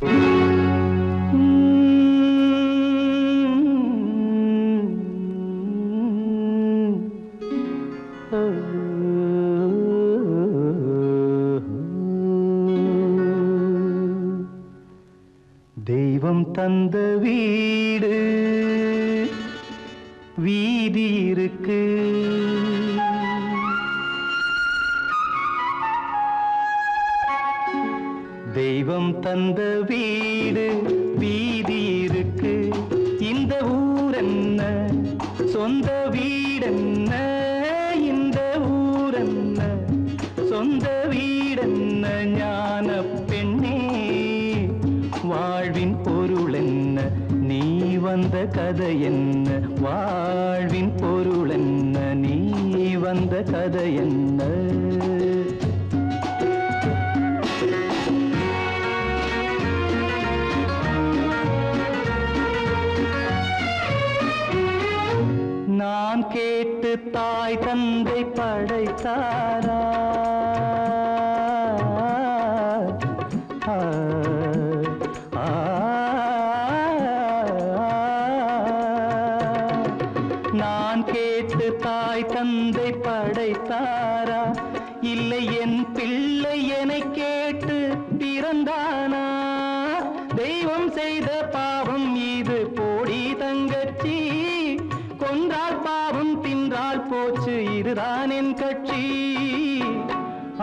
தெய்வம் தந்த வீடு வீதி இருக்கு, தெய்வம் தந்த வீடு வீதி இருக்கு. இந்த ஊரென்ன சொந்த வீடென்ன, இந்த ஊரென்ன சொந்த வீடென்ன, ஞான பெண்ணே வாழ்வின் பொருள் என்ன, நீ வந்த கதை என்ன, வாழ்வின் பொருள் என்ன, நீ வந்த கதை என்ன. நான் கேட்டு தாய் தந்தை படைத்தாரா, நான் கேட்டு தாய் தந்தை படைத்தாரா, இல்லை என் பிள்ளை என்னை கேட்டு பிறந்தானா. தெய்வம் செய்த பாவம் இது போடி தங்கச்சி, கொன்றால் பாவம் தின்றால் போச்சு இதுதான் என் கட்சி.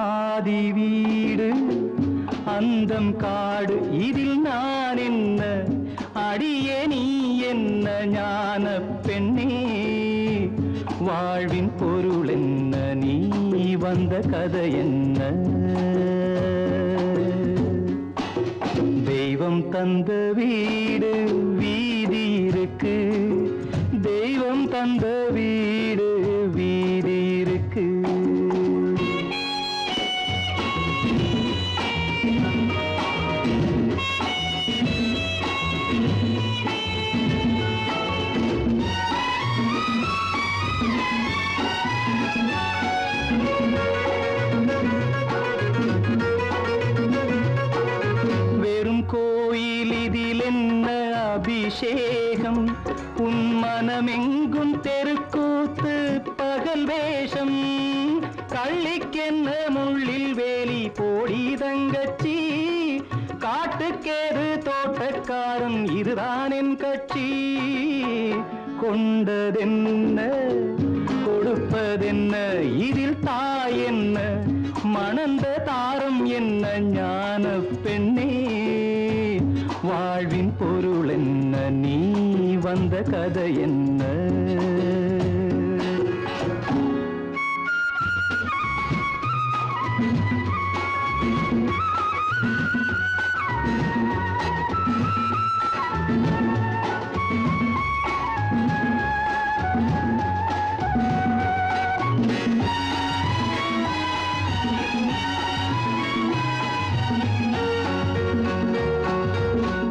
ஆதி வீடு அந்தம் காடு இதில் நான் என்ன, அடியே நீ என்ன ஞான பெண்ணே வாழ்வின் பொருள் என்ன, நீ வந்த கதை என்ன. தெய்வம் தந்த வீடு வீதி இருக்கு, தெய்வம் தந்த வீடு வீதி இருக்கு. வெறும் கோயில் இதில் என்ன அபிஷேகம், உன் மனமெங்கும் தெருக்கூத்து பகல் வேஷம். கள்ளிக்கென்ன முள்ளில் வேலி போடி தங்கச்சி, காட்டுக்கேது தோட்டக்காரன் இதுதான் என் கட்சி. கொண்டதென்ன கொடுப்பதென்ன இதில் தாய் என்ன, மணந்த தாரம் என்ன ஞான பெண்ணே வாழ்வின் பொருள் என்ன, நீ வந்த கதை என்ன.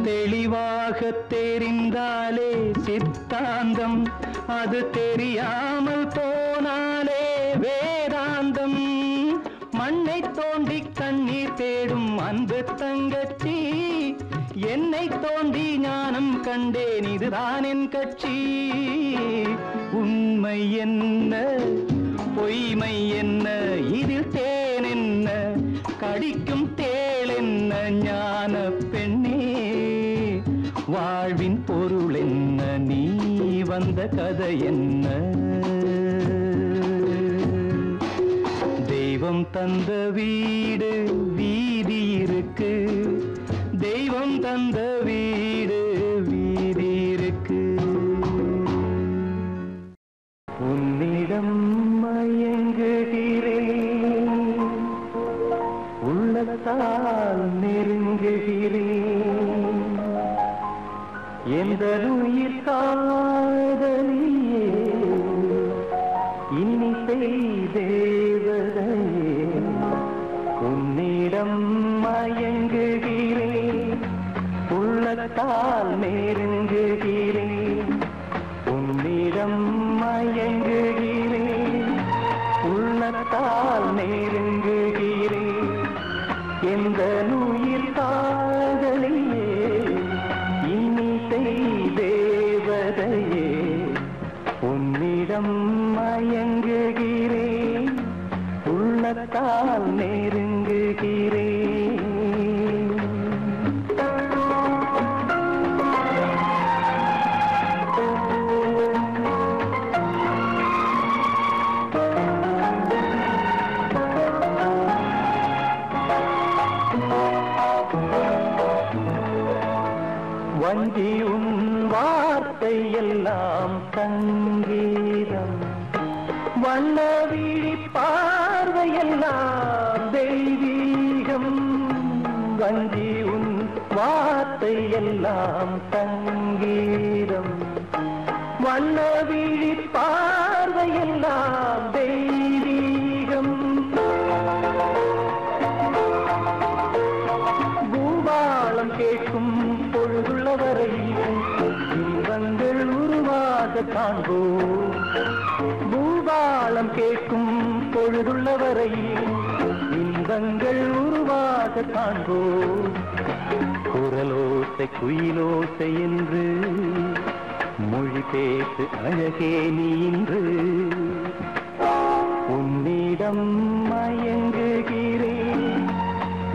தெளிவாக தெரிந்தாலே சித்தாந்தம், அது தெரியாமல் போனாலே வேதாந்தம். மண்ணை தோண்டி கண்ணீர் தேடும் அன்பு தங்கச்சி, என்னை தோண்டி ஞானம் கண்டேன் இதுதான் என் கட்சி. உண்மை என்ன பொய்மை என்ன இதில் தேன் என்ன, கடிக்கும் தேள் என்ன ஞான பெண்ணே வாழ்வின் பொருள் என்ன, நீ வந்த கதை என்ன. தெய்வம் தந்த வீடு வீதி இருக்கு, தெய்வம் தந்த வீடு வீதி இருக்கு. உன்னிடம் மயங்குகிறேன், உள்ளத்தால் நெருங்குகிறேன், எந்த உயிர் காதலியே இன்னிசை தேவதையே. உன்னிடம் மயங்குகிறேன், உள்ளத்தால் நெருங்குகிறேன், உன்னிடம் மயங்குகிறேன், உள்ளத்தால் நெருங்குகிறேன், எந்த உயிர் காதலியே வஞ்சி உன் வார்த்தை எல்லாம் சங்கீதம், வண்ண விழி பார்வையெல்லாம் தெய்வீகம். வஞ்சி உன் வார்த்தை எல்லாம் சங்கீதம், வண்ண விழி பார்வையெல்லாம் தெய்வீகம். பூபாலம் கேட்கும் பொழுதுள்ளவரை இன்பங்கள் உருவாக காண்போம். பூபாலம் கேட்கும் பொழுதுள்ளவரை இன்பங்கள் உருவாக காண்போம். குரலோசை குயிலோசை என்று மொழி பேசு அழகே நீ இன்று. உன்னிடம் மயங்குகிறேன்,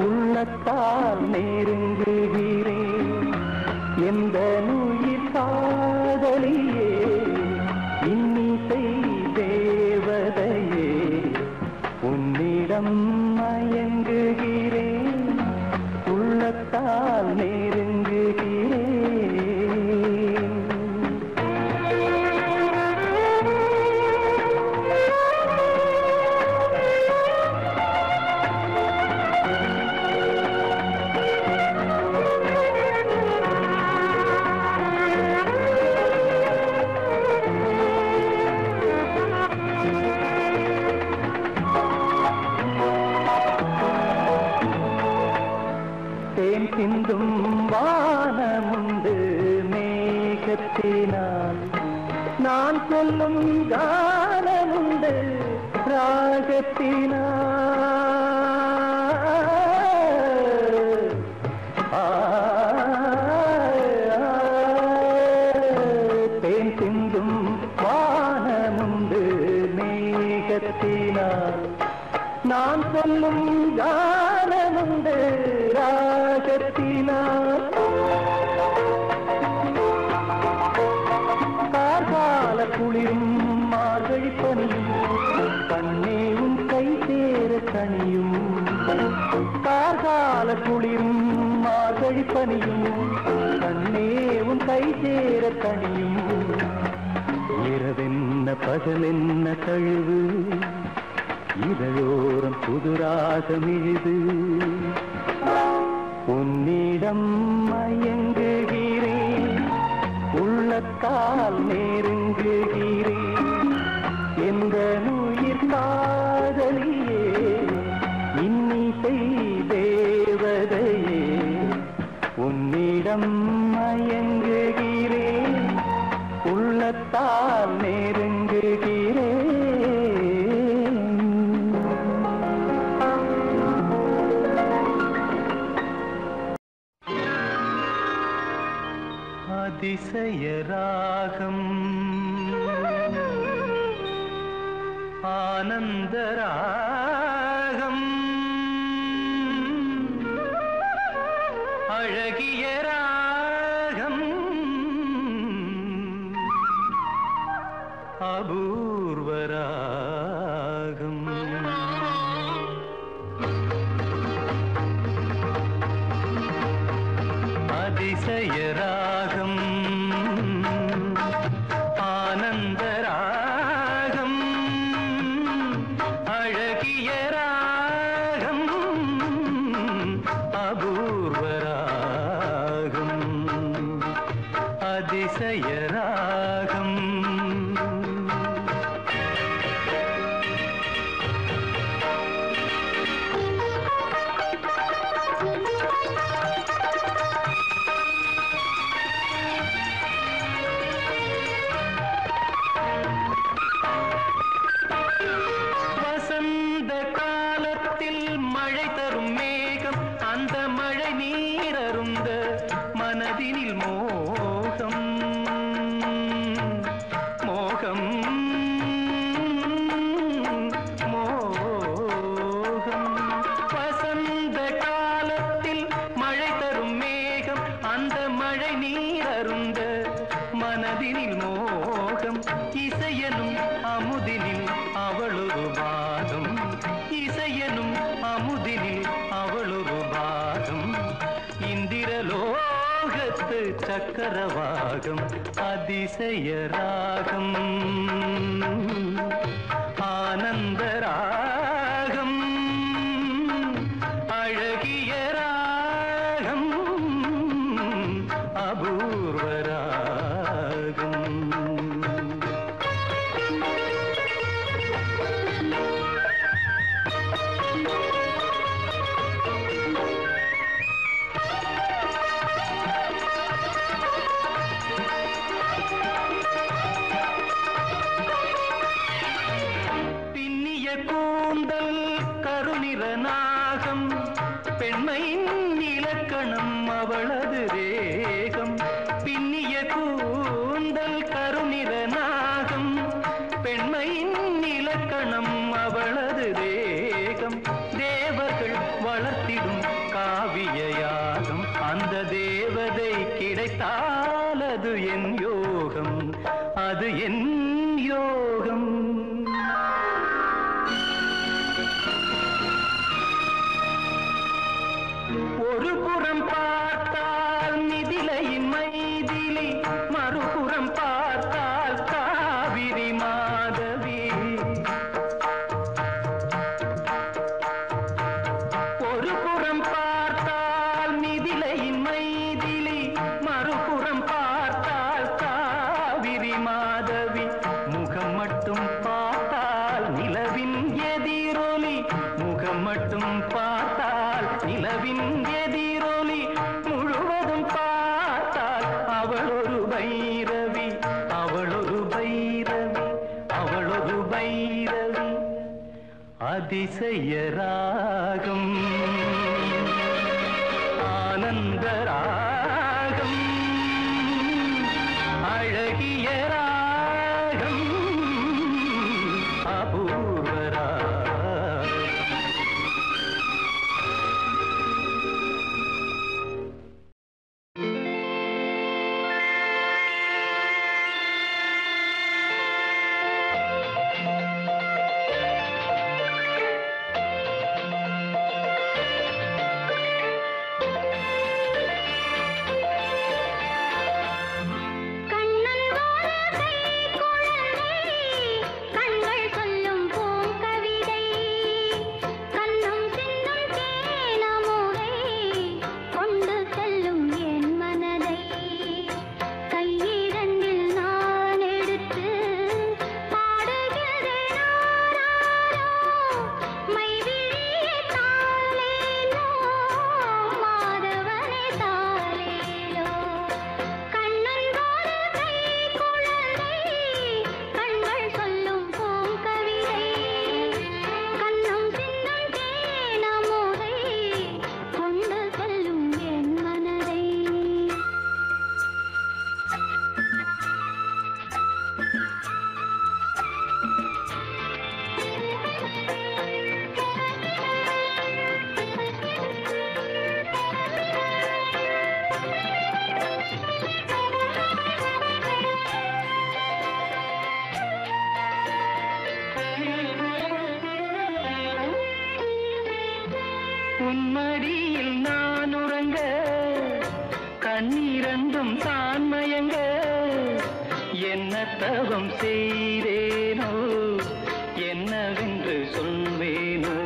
உள்ளத்தால் நெருங்குகிறேன். எந்த நுயிர் காதலியே, இன்னிசை தேவதையே. உன்னிடம் மயங்குகிறேன், உள்ளத்தால் நெருங்குகிறேன். தேன் சிந்தும் வானமுண்டு மேகத்தினால், நான் சொல்லும் கானமுண்டு ராகத்தினால். தேன் சிந்தும் வானமுண்டு மேகத்தினால், நான் சொல்லும் கானமுண்டு ராகத்தினால். கார்கால குளிரும் மார்கழி பனியும் கண்ணேவும் கை சேர கனியும். கார்கால குளிரும் மார்கழி பனியும் கண்ணேவும் கை சேர கனியும். இரவென்ன பகலென்ன தழுவு, இதழோரம் புதுராகம் எழுது. உன்னிடம் மயங்குகிறேன், உள்ளத்தால் நெருங்குகிறேன். எந்த நுயிர் காதலியே, இன்னிசை தேவதையே. உன்னிடம் மயங்குகிறேன், உள்ளத்தால் நெருங்குகிறேன். அதிசய ராகம், ஆனந்த ராகம், அழகிய ராகம், அபூர்வ ராகம். அதிசய ராகம், ஆனந்த ராகம், அழகிய ராகம், அபூர்வ ராகம். அதிசய ராகம். மனதினில் மோகம் மோகம் மோகம். வசந்த காலத்தில் மழை தரும் மேகம், அந்த மழை நீர் அருந்த மனதினில் மோகம். இசையனும் அமுதினில் அவளொரு பாகம், இசையனும் அமுதினில் அவளொரு பாகம். இந்திரலோகத்தில் முத்து சக்கரவாகம் அதிசய ராகம் ஆனந்த ராகம் அழகிய ராகம் அபூர்வ ராகம் கூந்தல் கருநிற நாகம் பெண்மையின் இலக்கணம் அவளது தேகம் பின்னிய கூந்தல் கருநிற நாகம் பெண்மையின் இலக்கணம் அவளது தேகம் தேவர்கள் வளர்த்திடும் காவிய யாகம் அந்த தேவதை கிடைத்தால் அது என் யோகம் அது என் யோகம் ஒரு புறம் பார்த்தால் மிதிலையின் மைதிலி மறுபுறம் பார்த்தால் காவிரி மாதவி ஒரு புறம் பார்த்தால் மிதிலையின் மைதிலி மறுபுறம் பார்த்தால் காவிரி மாதவி முகம் மட்டும் பார்த்தால் நிலவின் எதிரொலி முகம் மட்டும் பார்த்தால் நிலவின் எதிரொலி முழுவதும் பார்த்தால் அவளொரு பைரவி அவளொரு பைரவி அவளொரு பைரவி அதிசய ராகம் ஆனந்த ராகம் அழகிய ராகம் அபூர்வ ராகம் உன்மடியில் நான் உறங்க கண்ணீரண்டும் தான் மயங்க என்ன தவம் செய்தேனோ என்னவென்று சொல்வேனோ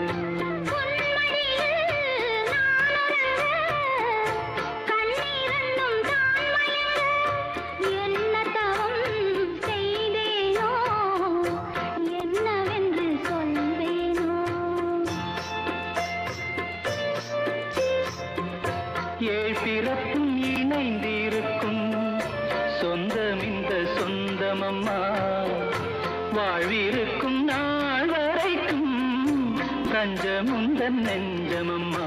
பிறப்பும் இணைந்திருக்கும் சொந்தம் இந்த சொந்தமம்மா வாழ்விருக்கும் நாள் வரைக்கும் தஞ்சமுந்தன் நெஞ்சமம்மா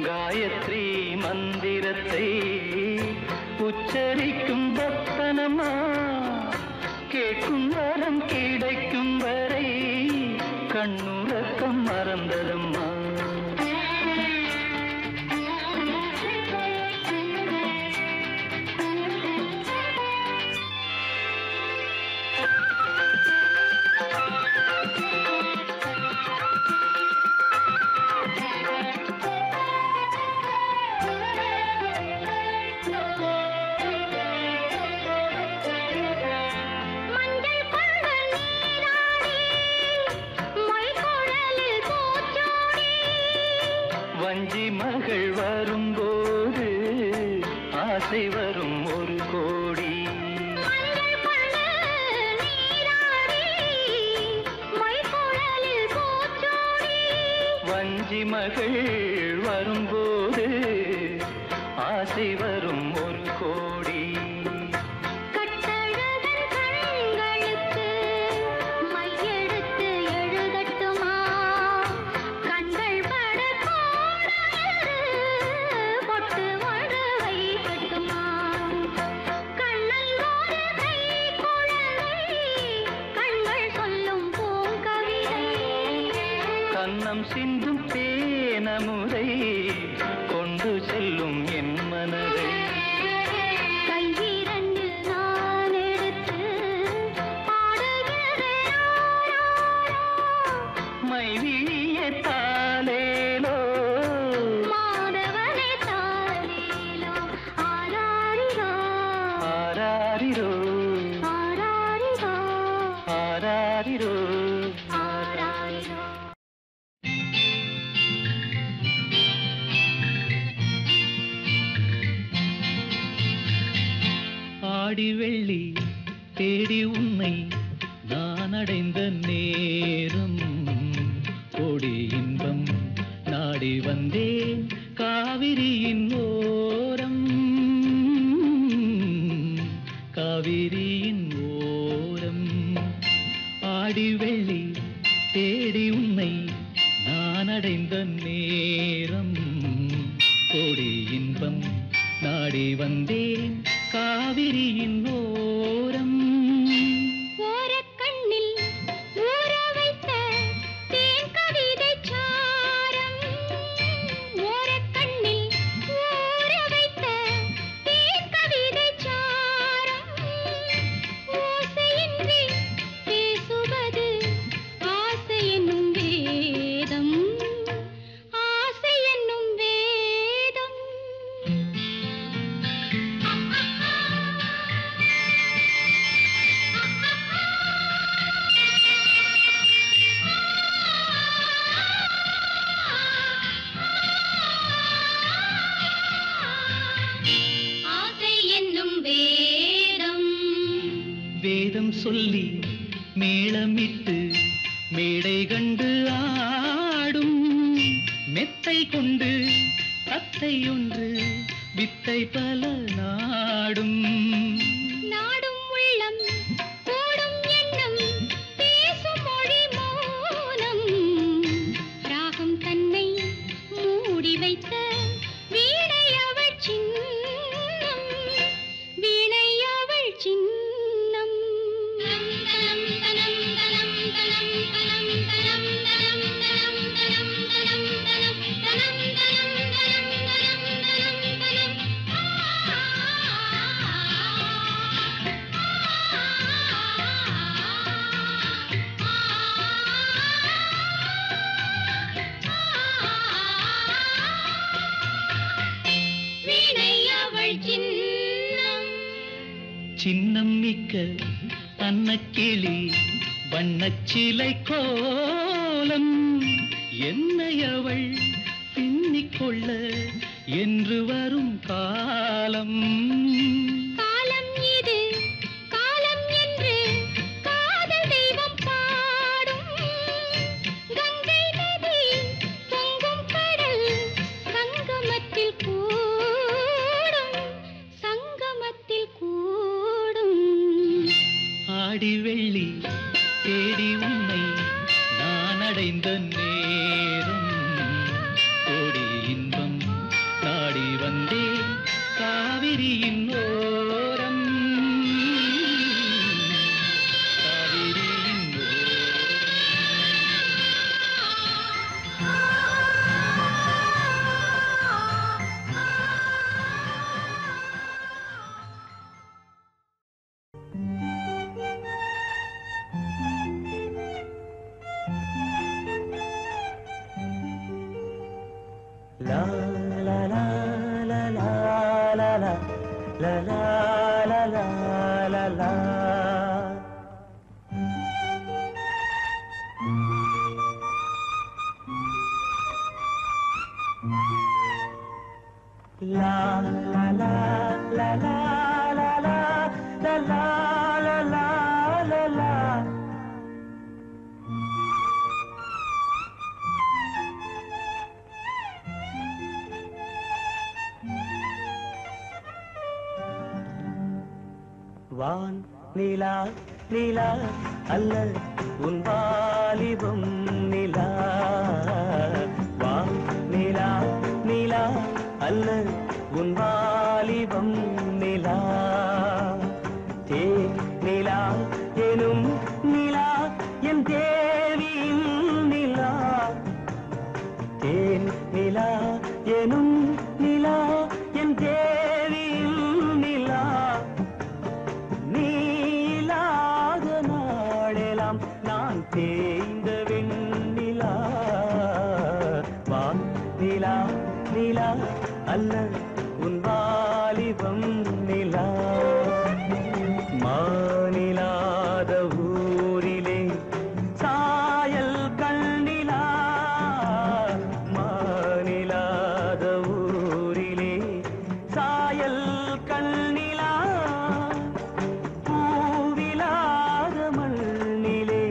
காயத்ரி மந்திரத்தை உச்சரிக்கும் பக்தனம்மா கேட்கும் வரம் கிடைக்கும் வரை கண்ணுறக்கம் மறந்ததம்மா ஆசை வரும் ஒரு கோடி. வஞ்சி மகள் வரும்போது ஆசை வரும் ஒரு கோடி. கண்ணம் சிந்தும் தேனமுதை கொண்டு செல்லும் என் மனதை. கையிரண்டில் நான் எடுத்து மைவிழிய தாலேலோ மாதவனே தாலேலோ ஆராரிரோ ஆராரிரோ ஆராரிரோ ஆராரிரோ. ஆராரிரோ. ஆடி வெள்ளி தேடி உன்னை நான் அடைந்த நேரம் கோடி இன்பம் நாடி வந்தேன் காவிரியின் ஓரம். காவிரியின் ஓரம். ஆடி வெள்ளி தேடி உன்னை நான் அடைந்த நேரம் கோடி இன்பம் நாடி வந்தேன் காவிரியின் ஓரம். ஓரக்கண்ணில் ஊற வைத்த தேன் கவிதை சாரம். ஓரக்கண்ணில் ஊற வைத்த தேன் கவிதை சாரம். ஓசையின்றி பேசுவது ஆசை என்னும் வேதம். ஆசை என்னும் வேதம். ஆசை என்னும் வேதம். வேதம் சொல்லி மேளமிட்டு மேடை கண்டு ஆடும் மெத்தை கொண்டு தத்தை ஒன்று வித்தை பல நாடும். நாடும் உள்ளம் கூடும் எண்ணம் பேசும் மொழி மௌனம். ராகம் தன்னை மூடி வைத்த வீணை அவள் சின்னம். வீணை அவள் சின்னம். தனம் தனம் தனம் தனம் தனம் தனம் தனம் தனம் தனம் தனம் தனம் தனம் தனம் தனம் தனம் தனம் வீணை அவள் சின்னம். சின்னம் மிக்க அன்னக்கிளி வண்ணச்சிலை கோலம் என்னை அவள் பின்னிக்கொள்ள என்று வரும் காலம். காலம் இது காலம் என்று காதல் தெய்வம் பாடும். கங்கை நதி பொங்கும் கடல் சங்கமத்தில் கூடும். சங்கமத்தில் கூடும். ஆடி வெள்ளி தேடி உன்னை நான் அடைந்த நேரம் கோடி இன்பம் நாடி வந்தேன் காவிரியின் ஓரம். காவிரியின் la la la la la la la la la la la la. La la la வான் நிலா நிலா அல்ல உன் வாலிபம் நிலா. வான் நிலா நிலா அல்ல உன் வாலிபம் நிலா. தேன் நிலா எனும் நிலா என் தேவியின் நிலா. தேன் நிலா எனும் நிலா என் தேவியின் நிலா. நீலாத நாளெல்லாம் நான் தேய்ந்த வெண்ணிலா. வான் நிலா நிலா அல்ல உன் வாலிபம் நிலா. மாநிலாத ஊரிலே சாயல் கண்ணிலா. மாநிலாத ஊரிலே சாயல் கண்ணிலா. பூவிலாத மண்ணிலே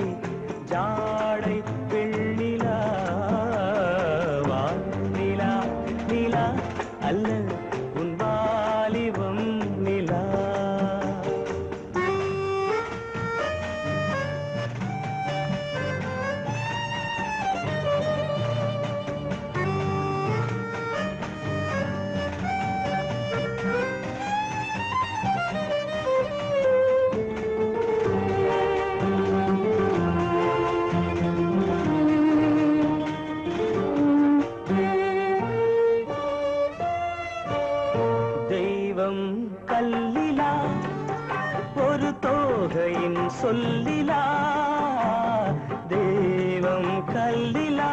ஜாடை வெண்ணிலா. வானிலா நிலா அல்ல உன் வாலிபம் நிலா. தெய்வம் கல்லிலா ஒரு தோகையின் சொல்லிலா. தெய்வம் கல்லிலா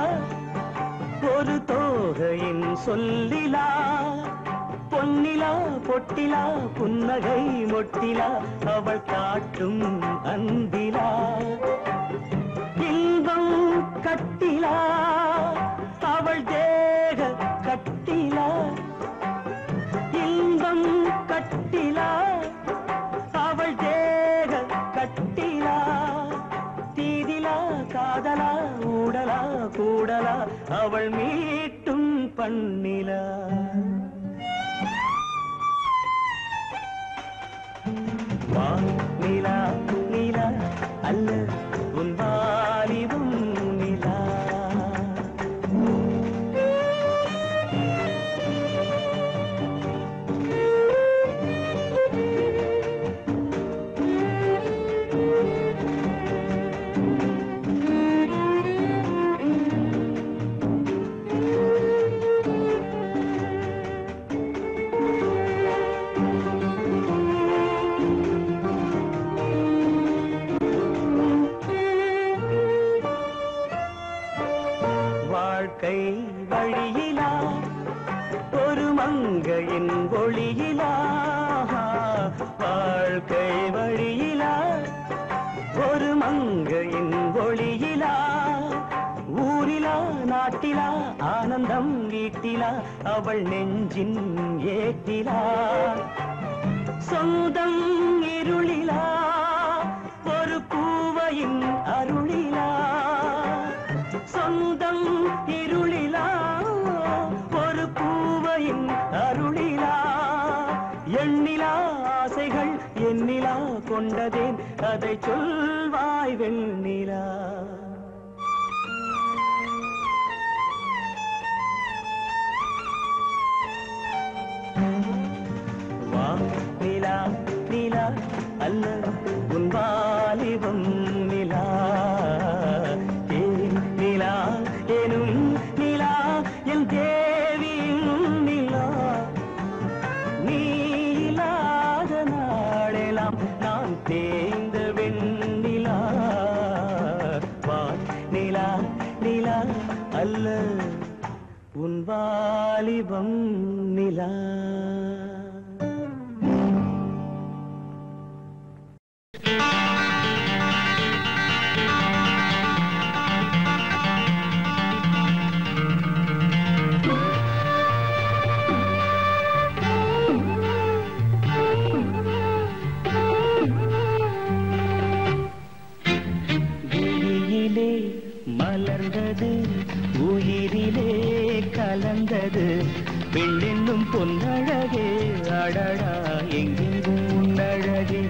ஒரு தோகையின் சொல்லிலா. பொன்னிலா பொட்டிலா புன்னகை மொட்டிலா அவள் காட்டும் அன்பிலா. இன்பம் கட்டிலா அவள் தேக கட்டிலா. இன்பம் கட்டிலா அவள் தேக கட்டிலா. தீதிலா காதலா ஊடலா கூடலா அவள் மீட்டும் பண்ணிலா. வானிலா நிலா அல்ல உன் வாலிபம் நிலா. வாழ்க்கை வழியிலா ஒரு மங்கையின் ஒளியிலா. வாழ்க்கை வழியிலா ஒரு மங்கையின் ஒளியிலா. ஊரிலா நாட்டிலா ஆனந்தம் வீட்டிலா அவள் நெஞ்சின் ஏட்டிலா. சொந்தம் இருளிலா ஒரு பூவையின் அருளிலா. சொந்தம் இருளிலா ஒரு பூவையின் அருளிலா. எண்ணிலா ஆசைகள் எண்ணிலா கொண்டதேன் அதை சொல்வாய் வெண்ணிலா. வானிலா நிலா அல்ல உன் வாலிபம் நிலா. தேன் நிலா எனும் நிலா என் தேவியின் நிலா. நீலாத நாளெல்லாம் நான் தேய்ந்த வெண்ணிலா. வானிலா நிலா அல்ல உன் வாலிபம் நிலா. விழியிலே மலர்ந்தது உயிரிலே கலந்தது பெண்ணென்னும் பொன்னழகே. அடடா எங்கெங்கும் உன்னழகே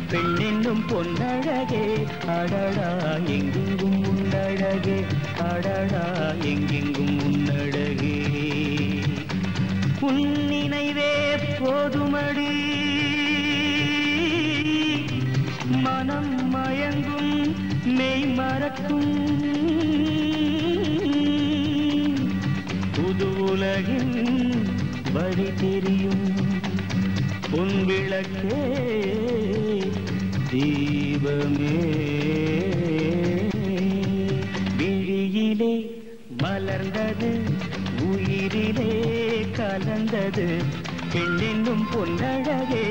பெண்ணென்னும் பொன்னழகே அடடா எங்கெங்கும் உன்னழகே அடடா எங்கெங்கும் உன்னழகே உன் நினைவே போதுமடி மனம் மயங்கும் மெய் மறக்கும் புது உலகின் வழி தெரியும் பொன் விளக்கே தீபமே விழியிலே மலர்ந்தது உயிரிலே கலந்தது பெண்ணென்னும் பொன்னழகே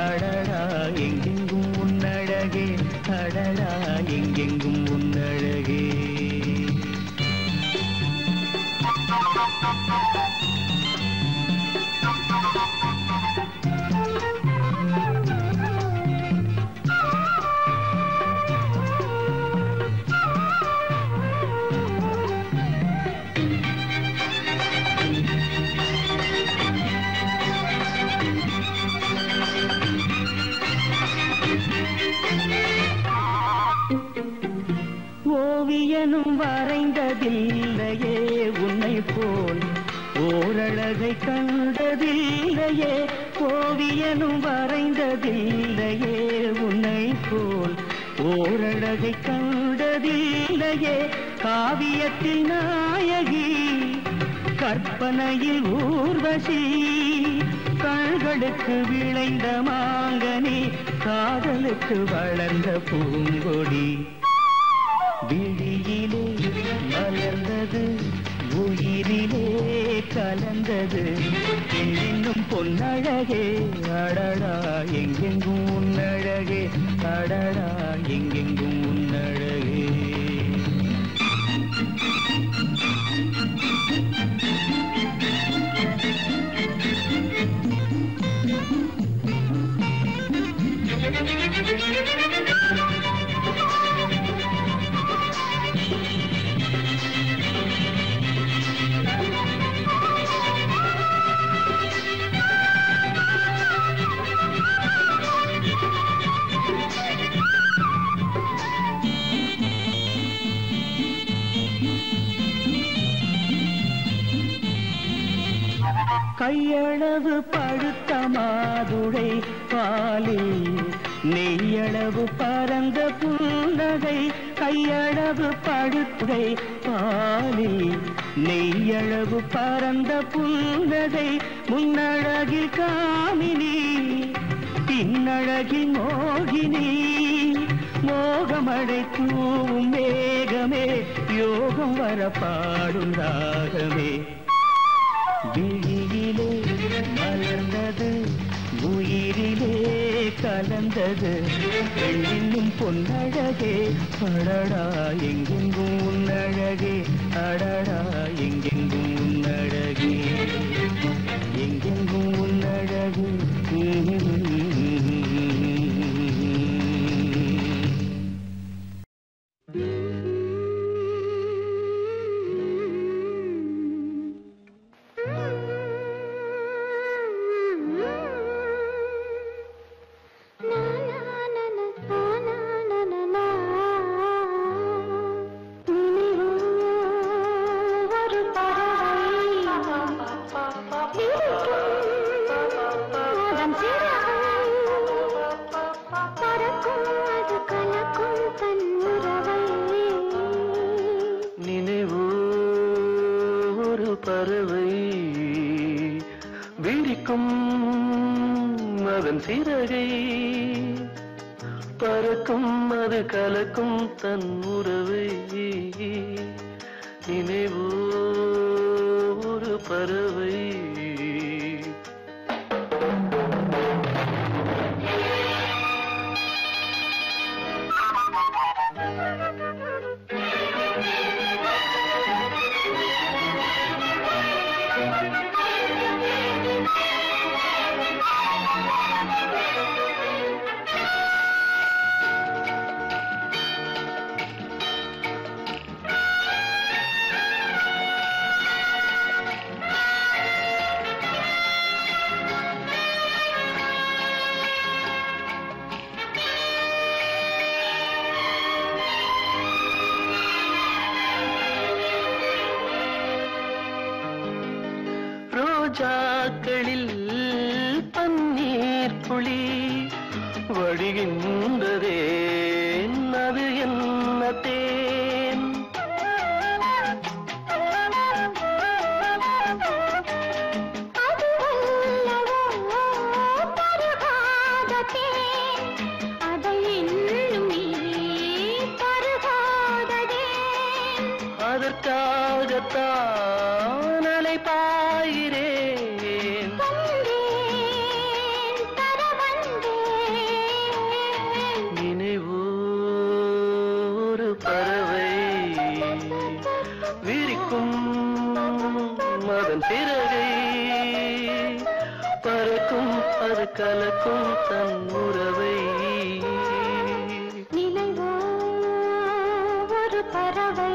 அடடா எங்கெங்கும் உன்னழகே அடடா எங்கெங்கும் உன்னழகே ஓவியனும் வரைந்ததில்லையே உன்னை போல் ஓரழகை கண்டதில்லையே ஓவியனும் வரைந்ததில்லையே உன்னை போல் ஓரழகை கண்டதில்லையே காவியத்தில் நாயகி கற்பனையில் ஊர்வசி கண்களுக்கு விளைந்த மாங்கனி காதலுக்கு வளர்ந்த பூங்கொடி விழியிலே மலர்ந்தது உயிரிலே கலந்தது பெண்ணென்னும் பொன்னழகே அடடா எங்கெங்கும் உன்னழகே அடடா எங்கெங்கும் உன்னழகே கையளவு பழுத்த மாதுளை பாலில் நெய்யளவு பரந்த புன்னகை கையளவு பழுத்தை பாலில் நெய்யளவு பரந்த புன்னகை முன்னழகில் காமினி பின்னழகில் மோகினி மோகமடை தூவும் மேகமே யோகம் வர பாடும் ராகமே விழியிலே மலர்ந்தது உயிரிலே கலந்தது பெண்ணின் பொன்னழகே அடடா எங்கெங்கும் உன்னழகே அடடா எங்கெங்கும் உன்னழகே எங்கெங்கும் உன்னழகே அதன் சிறகை பறக்கும் அது கலக்கும் தன் உறவை நினைவோ ஒரு பறவை ரோஜாக்களில் பன்னீர் துளி வடிகின்றதே அது என்ன தேன் அதற்காகத்தான் அலைபாயிரேன் நினைவோ ஒரு பறவை விரிக்கும் அதன் சிறகை பறக்கும் அது கலக்கும் தன் உறவை நினைவோ ஒரு பறவை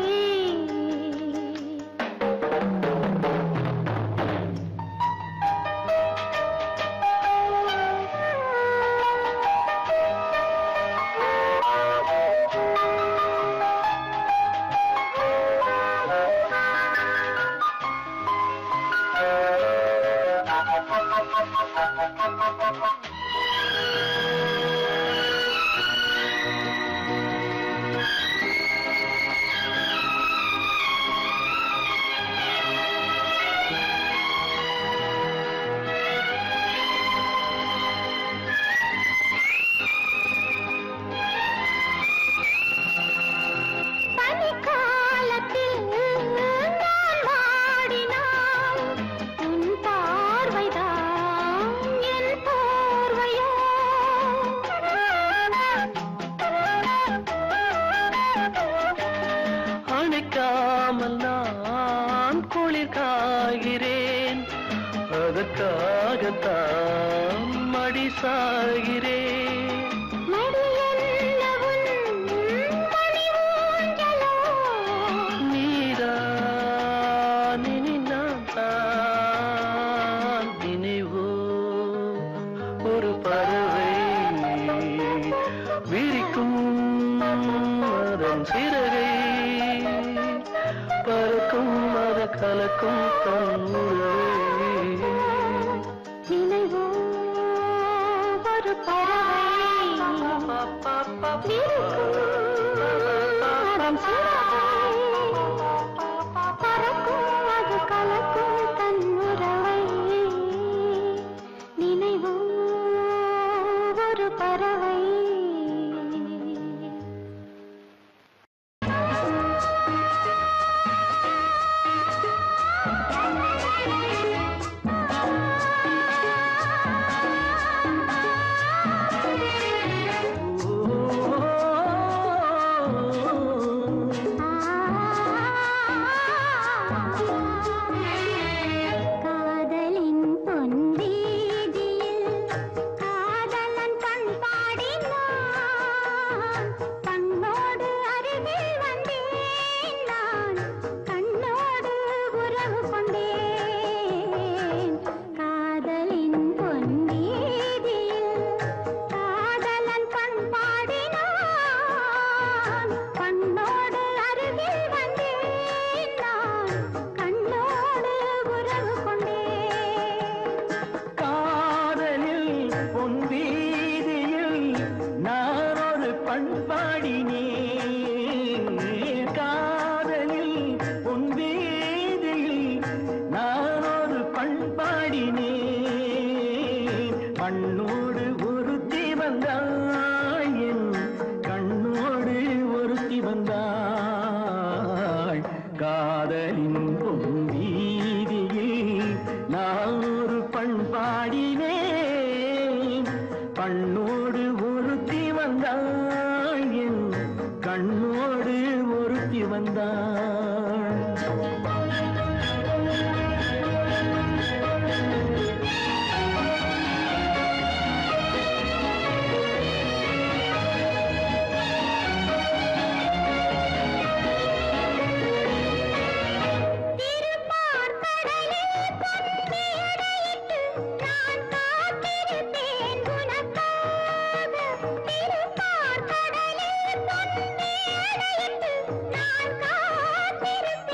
நான் குளிர் காகிறேன் அதற்காகத்தான் மடி சாகிறேன் நீதான் நான் தான் நினைவோ ஒரு பறவை விரிக்கும் அதன் சிறகை பறக்கும் மத கலக்கும் தன் உறவை நினைவோ ஒரு பறவை பறக்கும் அது கலக்கும் தன் உறவை நினைவோ ஒரு பறவை கண்ணோடு ஒருத்தி வந்தாள் என் கண்ணோடு ஒருத்தி வந்தாள் காதலின் பொன்வீதியில் நான் ஒரு பண்பாடினேன் கண்ணோடு ஒருத்தி வந்தாள் என் கண்ணோடு ஒருத்தி வந்தாள் நான் காத்திருப்பேன்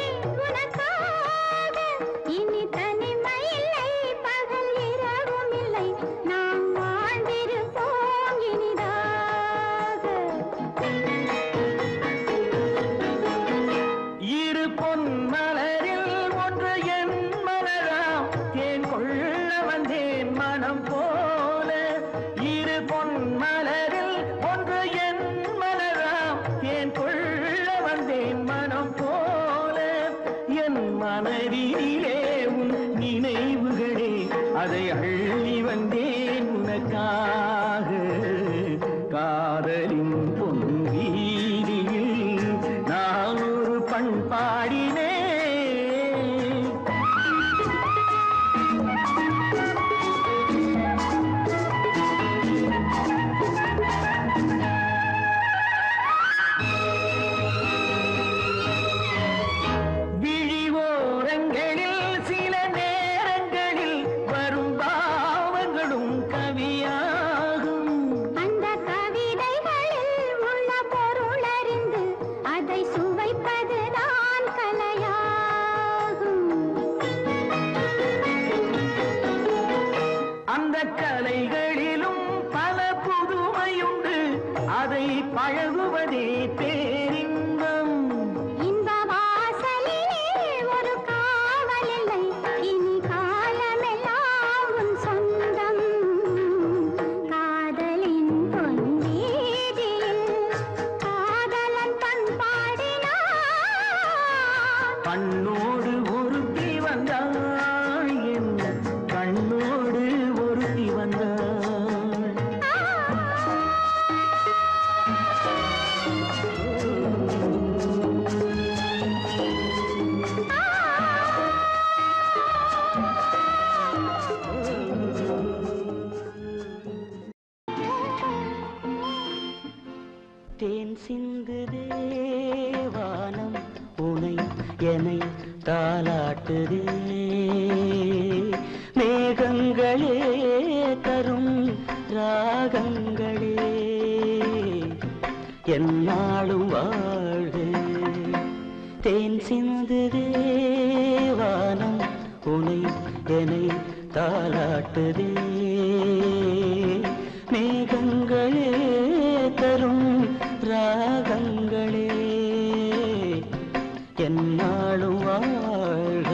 மனதிலே உன் நினைவுகளே அதை அள்ளி வந்தேன் உனக்காக காதலின் பொன்வீதியில் நான் ஒரு பண்பாடினேன் கலைகளிலும் பல புதுமையுண்டு அதை பழகுவதே பேரின்பம் இந்த வாசலிலே ஒரு காவல் இல்லை இனி காலமெல்லாம் உன் சொந்தம் காதலின் பொன்வீதியில் காதலன் பண்பாடினான் கண்ணோடு ஒருத்தி வந்தாள் என்ன கண்ணோடு ஒருத்தி வந்தாள் தேன் சிந்துதே வானம் உனை என்னை தாலாட்டுதே மேகங்களே தரும் ராகங்களே என்னாலும் வாழ்க தேன் சிந்துதே வானம் உனை என்னை தாலாட்டுதே மேகங்களே தரும் ராகங்களே என்னாலும் வாழ்க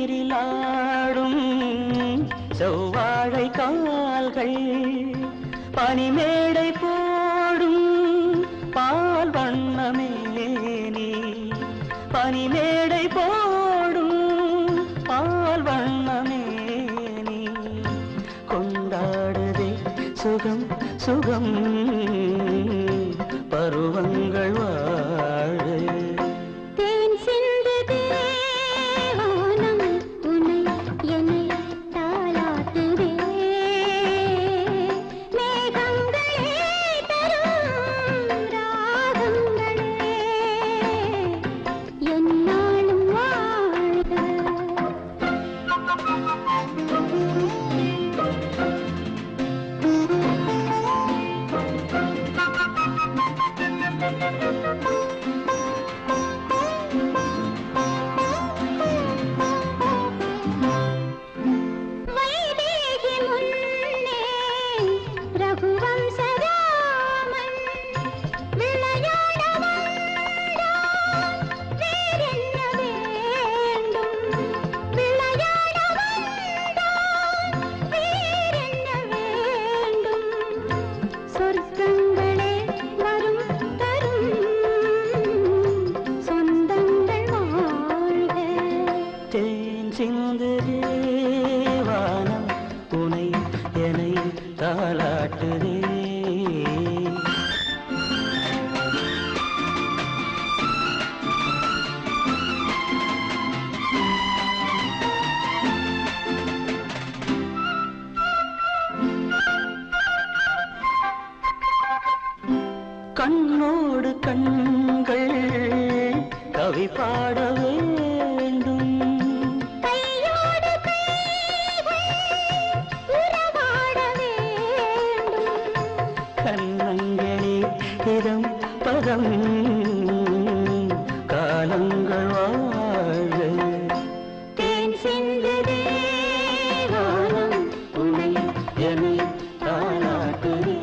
பன்னீரிலாடும் செவ்வாழை கால்கள் பனிமேடை போடும் பால் வண்ணமேனி பனிமேடை போடும் பால் வண்ணமேனி கொண்டாடுதே சுகம் சுகம் பருவங்கள் வாழ வானம் உனை என்னை தாலாட்டுதே கண்ணோடு கண்கள் கவி பாட வேண்டும் கண்ணங்களே இதம் பதம் காலங்கள் வாழ தேன் சிந்துதே வானம் உனை என்னை தாலாட்டுதே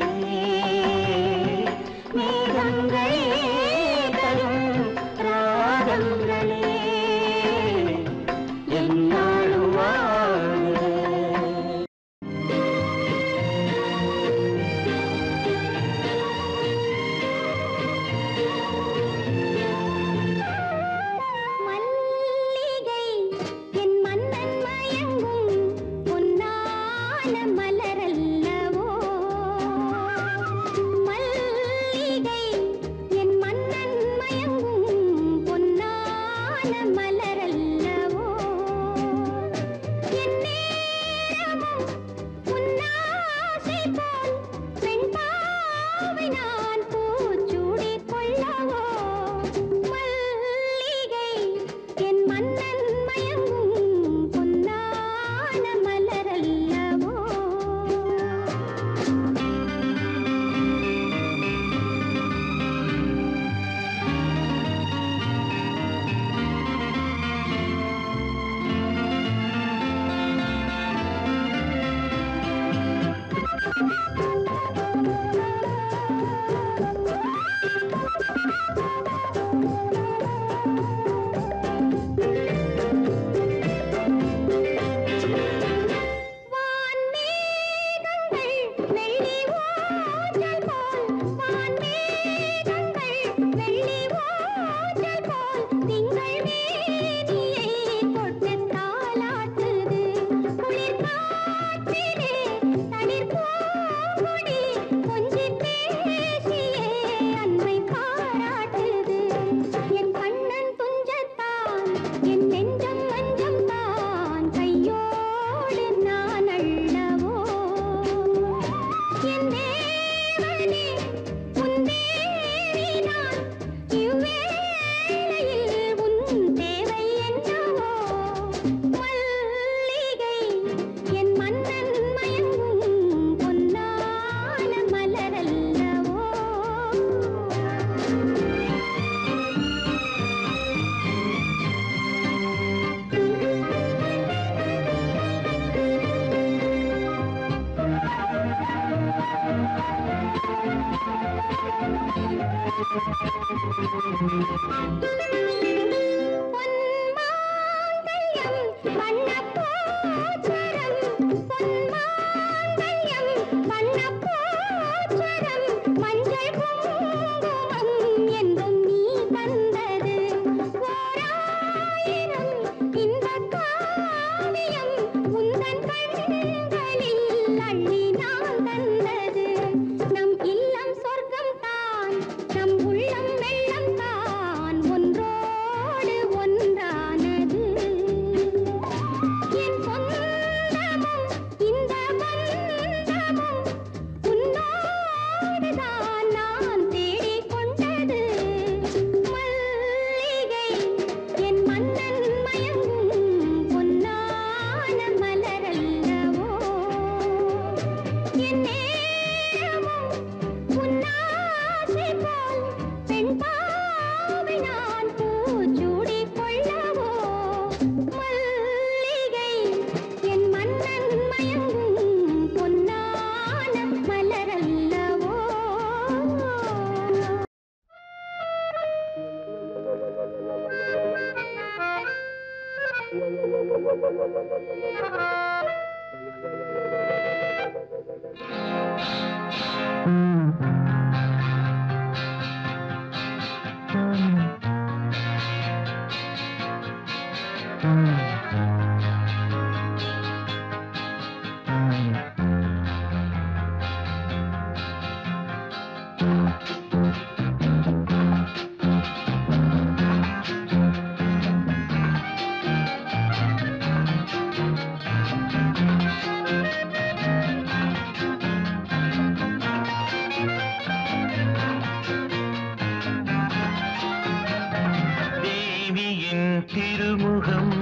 திருமுகம்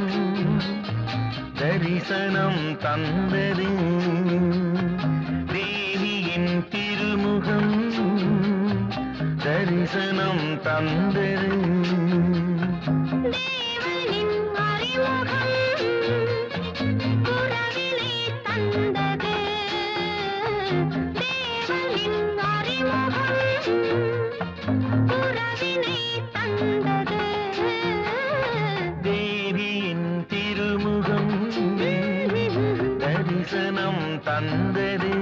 தரிசனம் தந்தது தேவியின் திருமுகம் தரிசனம் தந்தது தேவனின் அறிமுகம் உறவினை தந்தது தேவனின் அறிமுகம் உறவினை தந்தது தேவியின் திருமுகம் தரிசனம் தந்தது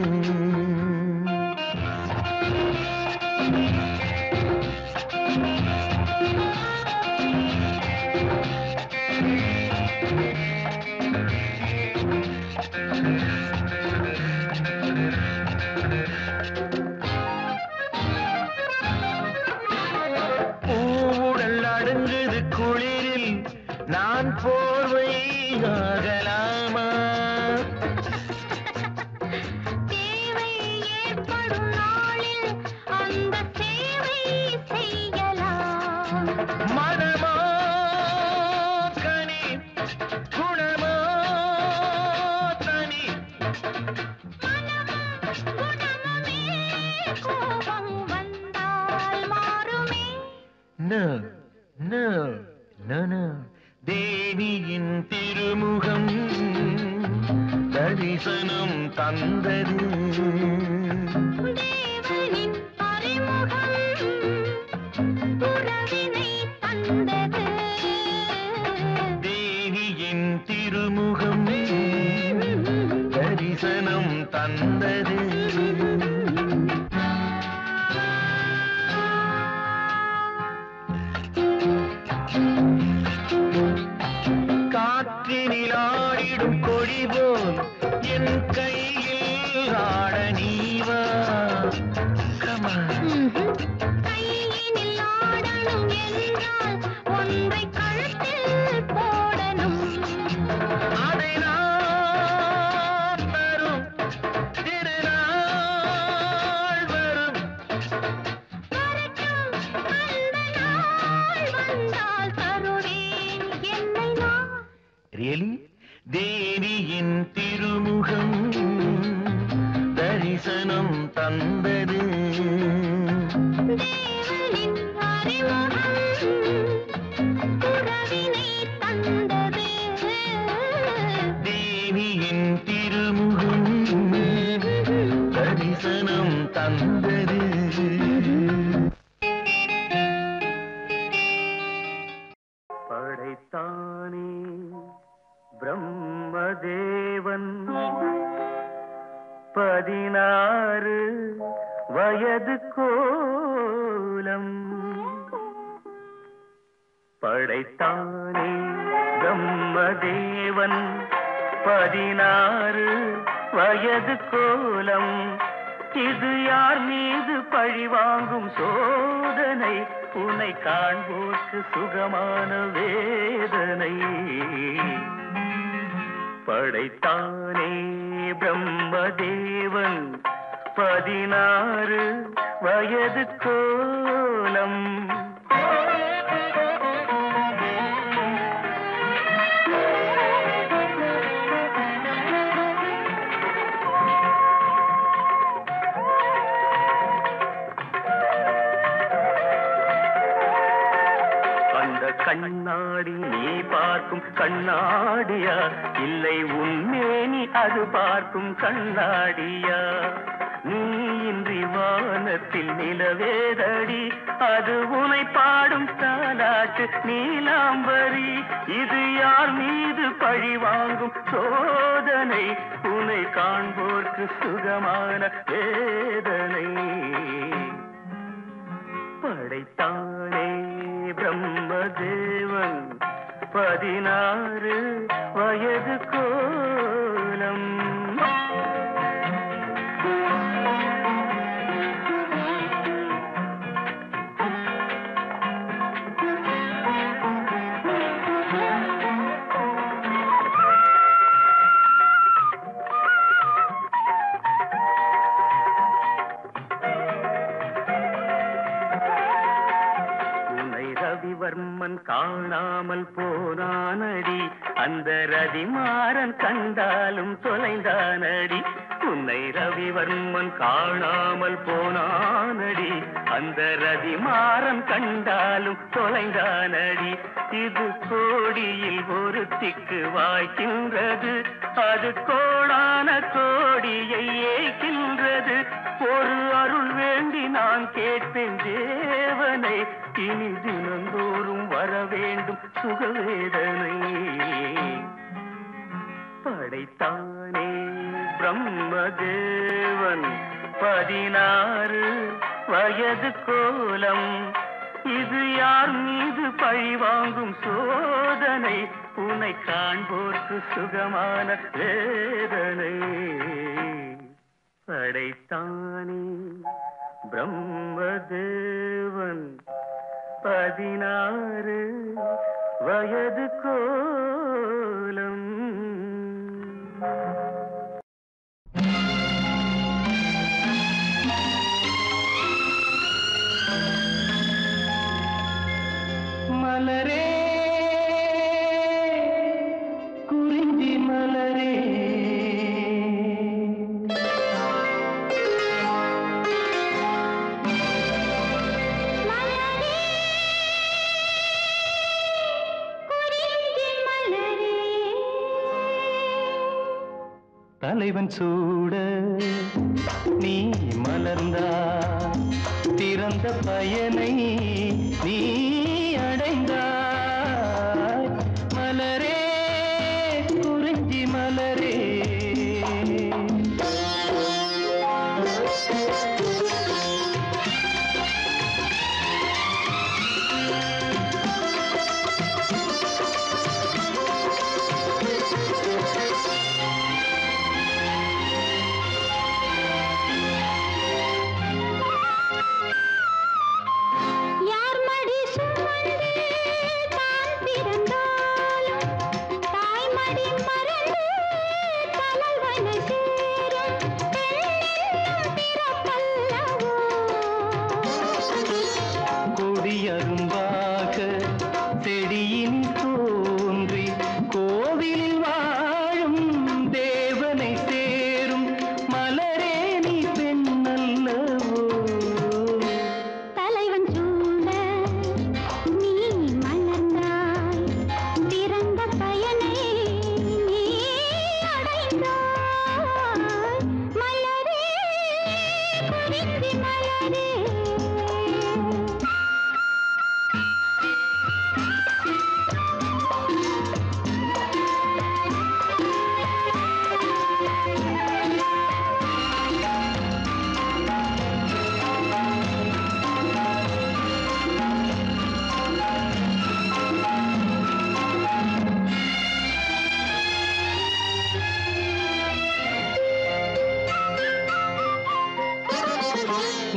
பூவுடல் அடங்குது குளிரில் நான் போர்வை ஆகலாமா தேவை ஏற்படும் நாளில் அந்த சேவை செய்யலாம் மனமோ கனி குணமோ தனி குணமுமே கோபம் வந்தால் மாறுமே No, no, no, no. தேவியின் திருமுகம் தரிசனம் தந்தது தேவனின் அறிமுகம் உறவினை தந்தது தேவியின் திருமுகம் தரிசனம் தந்தது காற்றினில் ஆடிடும் கொடி போல் என் கையில் ஆட நீவா கையினில் ஆடணும் என்றால் ஒன்றை கழுத்தில் போடணும் அதை நான் தரும் திருநாள் வரும் வரட்டும் அந்த நாள் வந்தால் தருவேன் என்னை நான் ரியலி தேவியின் திருமுகம் தரிசனம் தந்தது தேவனின் அறிமுகம் உறவினை தந்தது தேவியின் திருமுகம் தரிசனம் தந்தது வயது கோலம் படைத்தானே பிரம்மதேவன் 16 வயது கோலம் இது யார் மீது பழிவாங்கும் சோதனை உன்னை காண்போர்க்கு சுகமான வேதனை படைத்தானே பிரம்மதேவன் 16 வயது கோலம் கண்ணாடி நீ பார்க்கும் கண்ணாடியா இல்லை உன்மேனி அது பார்க்கும் கண்ணாடியா நீ இன்றி வானத்தில் நிலவேதடி அது உனை பாடும் தாலாட்டு நீலாம்பரி இது யார் மீது பழி வாங்கும் சோதனை உனை காண்போர்க்கு சுகமான வேதனை படைத்தானே பிரம்மதேவன் 16 வயது கோலம் ரவிவர்மன் காணாமல் போனானடி அந்த ரதிமாறன் கண்டாலும் தொலைந்தானடி உன்னை ரவிவர்மன் காணாமல் போனானடி அந்த ரதிமாறன் கண்டாலும் தொலைந்தானடி இது கோடியில் ஒருத்திக்கு வாய்க்கின்றது அது கோடான கோடியை ஏய்க்கின்றது ஒரு அருள் வேண்டி நான் கேட்பேன் தேவனை இனி தினந்தோறும் வர வேண்டும் சுகவேதனை படைத்தானே பிரம்மதேவன் 16 வயது கோலம் இது யார் மீது பழி வாங்கும் சோதனை உன்னை காண்போர்க்கு சுகமான வேதனை படைத்தானே பிரம்மதேவன் 16 வயது கோலம் மலரே குறிஞ்சி மலரே தலைவன் சூட நீ மலர்ந்தா பிறந்த பயனை நீ அடைந்தாய் மலரே குறிஞ்சி மலரே யார் மடி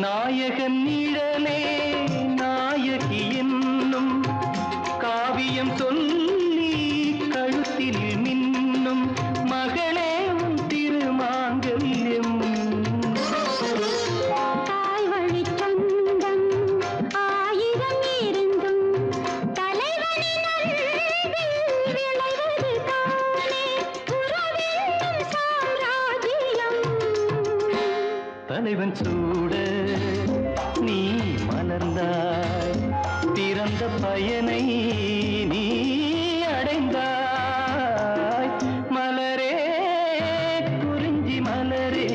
நாயகன் நிழலே நாயகி என்னும் காவியம் சொல்லி கழுத்தில் மின்னும் மகளே உன் திருமாங்கல்யம். தாய்வழி சொந்தம் ஆயிரம் இருந்தும் தலைவனின் அன்பில் விளைவது தானே உறவென்னும் சாம்ராஜ்யம். தலைவன் சூட நீ மலர்ந்தாய், பிறந்த பயனை நீ அடைந்தாய். மலரே குறிஞ்சி மலரே.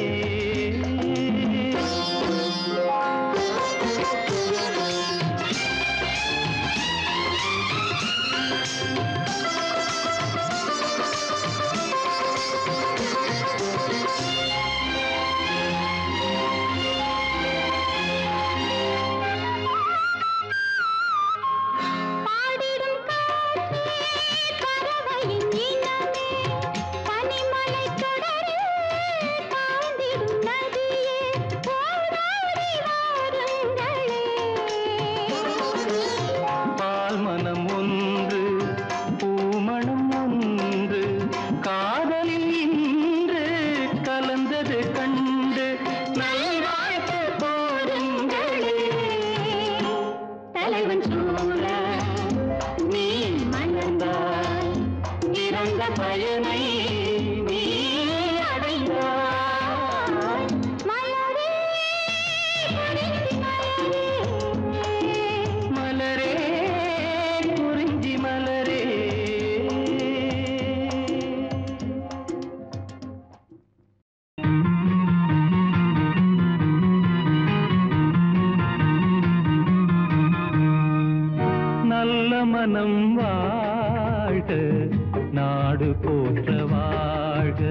பாடிடும் காற்றே பறவையின் இனமே பனிமலைக் கடலில் தாழ்ந்திடும் நதியே ஓடோடி வாருங்களே. பால் மனம் ஒன்று பூமணம் ஒன்று காதலில் இன்று கலந்தது கண்டு நல்வாழ்த்து போருங்களே. தலைவன் சூழ நீ மலர்ந்தாய், இறந்த பயனை நீ அடைந்தாய். மலரே குறிஞ்சி மலரே. மலரே குறிஞ்சி மலரே. நல்ல மனம் வாழ்க, நாடு போற்ற வாழ்க.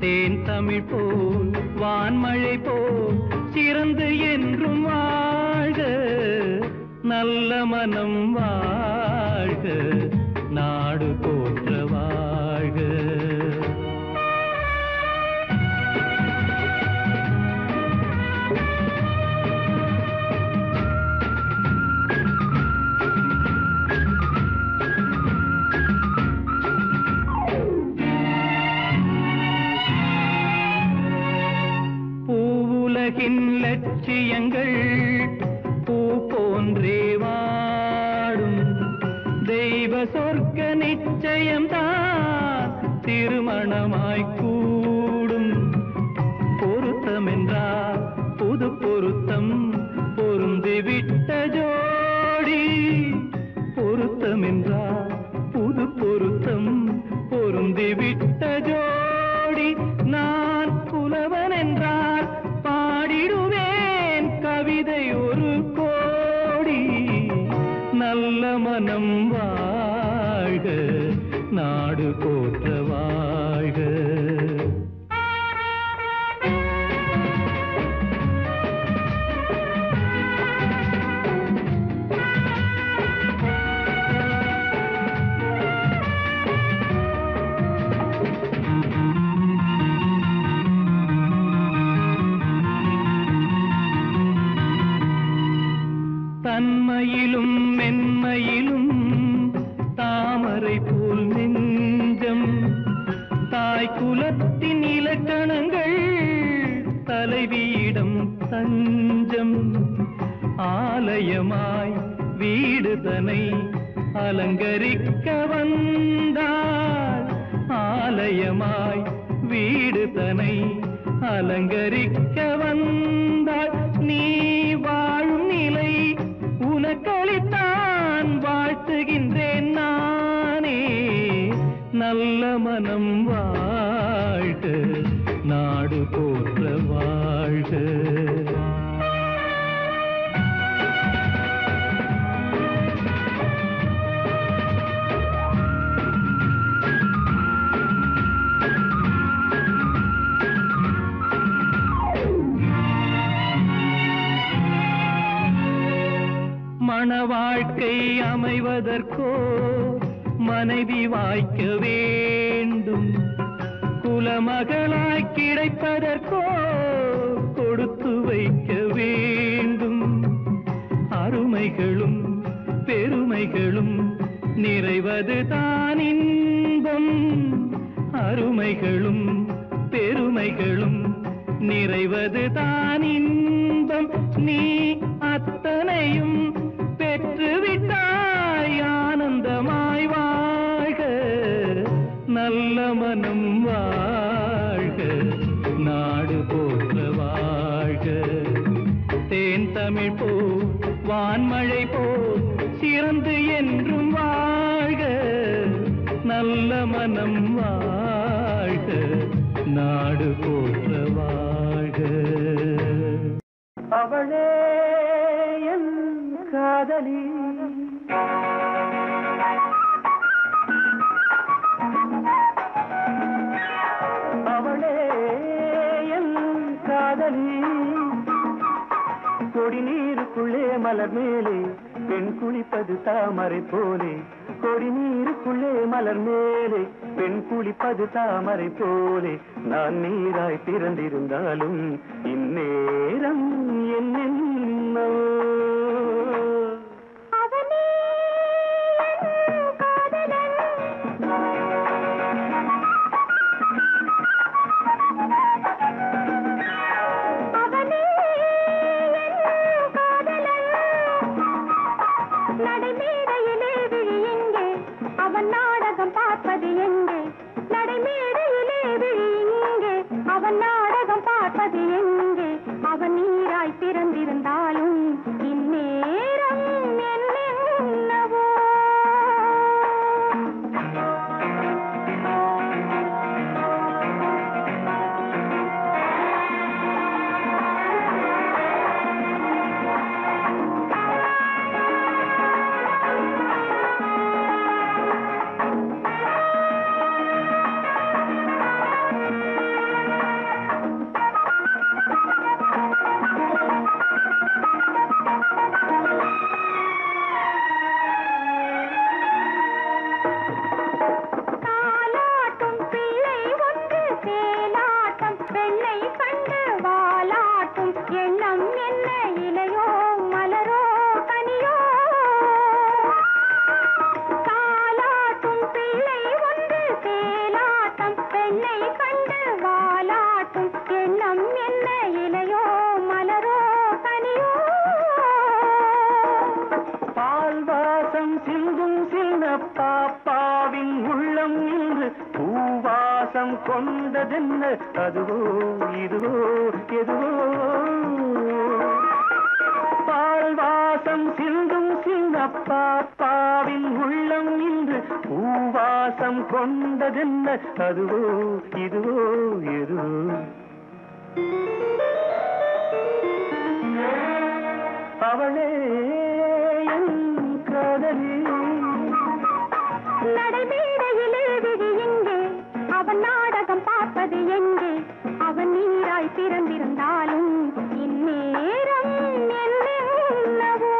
தேன் தமிழ் போல் வான்மழை போல் சிறந்து என்றும் வாழ்க. நல்ல மனம் வாழ்க, நாடு போற்ற வாழ்க. பூவுலகின் லட்சியங்கள் பூ போன்றே வாடும். தெய்வ சொர்க்க நிச்சயம்தான் திருமணமாய் கூடும். பொருத்தமென்றால் புது பொருத்தம் பொருந்திவிட்ட ஜோடி. பொருத்தமென்றால் புது பொருத்தம் பொருந்திவிட்ட ஜோடி. நான் புலவன் என்றால் பாடிடுவேன் கவிதை ஒரு கோடி. நல்ல மனம் வாழ்க, நாடு போற்ற வாழ்க. தன்மையிலும் மென்மையிலும் தாமரை போல் நெஞ்சம். தாய் குலத்தின் இலக்கணங்கள் தலைவியிடம் தஞ்சம். ஆலயமாய் வீடு தனை அலங்கரிக்க வந்தாள். ஆலயமாய் வீடு தனை அலங்கரிக்க வந்தாள். நீ வாழும் நிலை உனக்களித்தான் வாழ்த்துகின்றேன் நானே. நல்ல மனம் வாழ்க, நாடு போற்ற வாழ்க. மண வாழ்க்கை அமைவதற்கோ மனைவி வாய்க்க வேண்டும். குலமகளாய் கிடைப்பதற்கோ கொடுத்து வைக்க வேண்டும். அருமைகளும் பெருமைகளும் நிறைவது தான் இன்பம். அருமைகளும் பெருமைகளும் நிறைவது தான் இன்பம். நீ அத்தனையும் பெற்றுவிட்டாய் ஆனந்தமாய் வாழ்க. நல்ல மனம் வாழ்க, நாடு போற்ற வாழ்க. தேன் தமிழ் போ வான்மழை போ சிறந்து என்றும் வாழ்க. நல்ல மனம் வாழ்க, நாடு போற்ற வாழ்க. அவளே என் காதலி, அவளே என் காதலி. கொடி நீருக்குள்ளே மலர் மேலே பெண் குளிப்பது தாமரை போலே. கொடி நீருக்குள்ளே மலர் மேலே பெண் குளிப்பது தாமரை போலே. நான் நீராய் பிறந்திருந்தாலும் இந்நேரம் என்னென்னோ. நடைமேடையிலே விழி எங்கே, அவன் நாடகம் பார்ப்பது எங்கே? நடைமேடையிலே விழி எங்கே, அவன் நாடகம் பார்ப்பது எங்கே? அவன் நீராய் பிறந்திருந்தாலும் இந்நேரம் என்னென்னவோ. பாப்பாவின் உள்ளம் இன்று பூவாசம் கொண்டதென்ன? அதுவோ இதுவோ எதுவோ. பால்வாசம் சிந்தும் சின்ன பாப்பாவின் உள்ளம் இன்று பூவாசம் கொண்டதென்ன? அதுவோ இதுவோ எதுவோ. அவளே என் காதலி. நடைமேடையிலே விழி எங்கே, அவன் நாடகம் பார்ப்பது எங்கே? அவன் நீராய் பிறந்திருந்தாலும் இந்நேரம் என்னென்னவோ.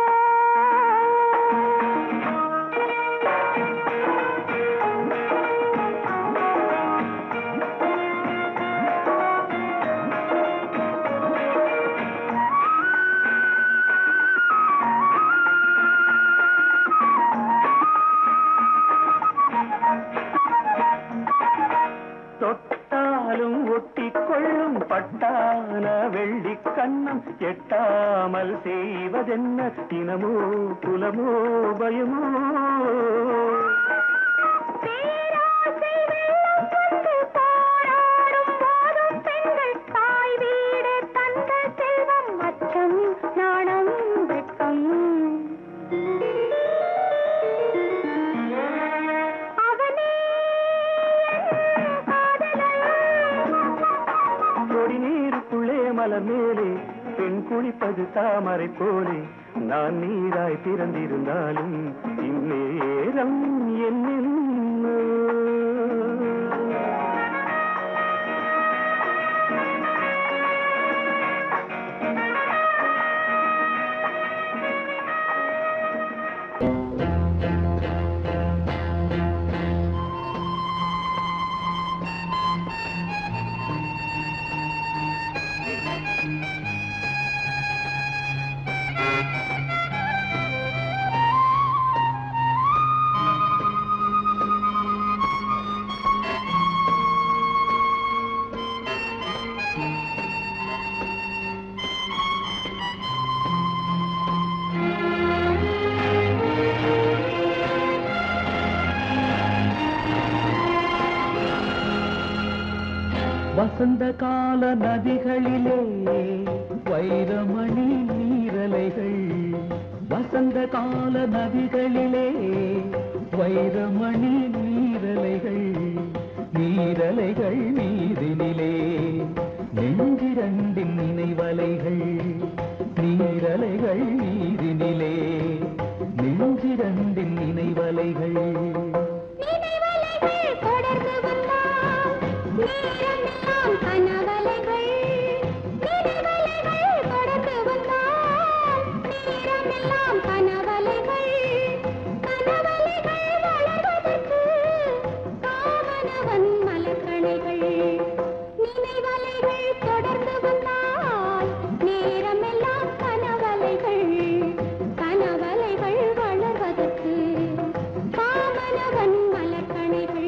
தொட்டாலும் ஒட்டிக்கொள்ளும் பட்டான வெள்ளி கண்ணம் எட்டாமல் செய்வதென்ன? தினமோ குலமோ பயமோ. பேராசை வெள்ளம் கொண்டு போராடும் போதும் பெண்கள் தாய் வீடு தந்த செல்வம் அச்சம் நாணம் வெட்கம். கொடி நீருக்குள்ளே மலர் மேலே பெண் குளிப்பது தாமரை போலே. நான் நீராய் பிறந்திருந்தாலும் இந்நேரம் என்னென்னோ. வசந்த கால நதிகளிலே வைரமணி நீரலைகள், வசந்த கால நதிகளிலே வைரமணி நீரலைகள், நீரலைகள் நீரினிலே நெஞ்சிரண்டின் நினைவலைகள், நீரலைகள் நீரினிலே நெஞ்சிரண்டின் நினைவலைகள். தொடர்ந்து வந்தால் நேரமெல்லாம் கனவலைகள், நினைவலைகள் தொடர்ந்து வந்தால் நேரமெல்லாம் கனவலைகள், கனவலைகள் வளர்வதற்கு காவனவன் மலர்கணைகள், நினைவலைகள் தொடர்ந்து வந்தால் நேரமெல்லாம் கனவலைகள், கனவலைகள் வளர்வதற்கு காவனவன் மலர்கணைகள்.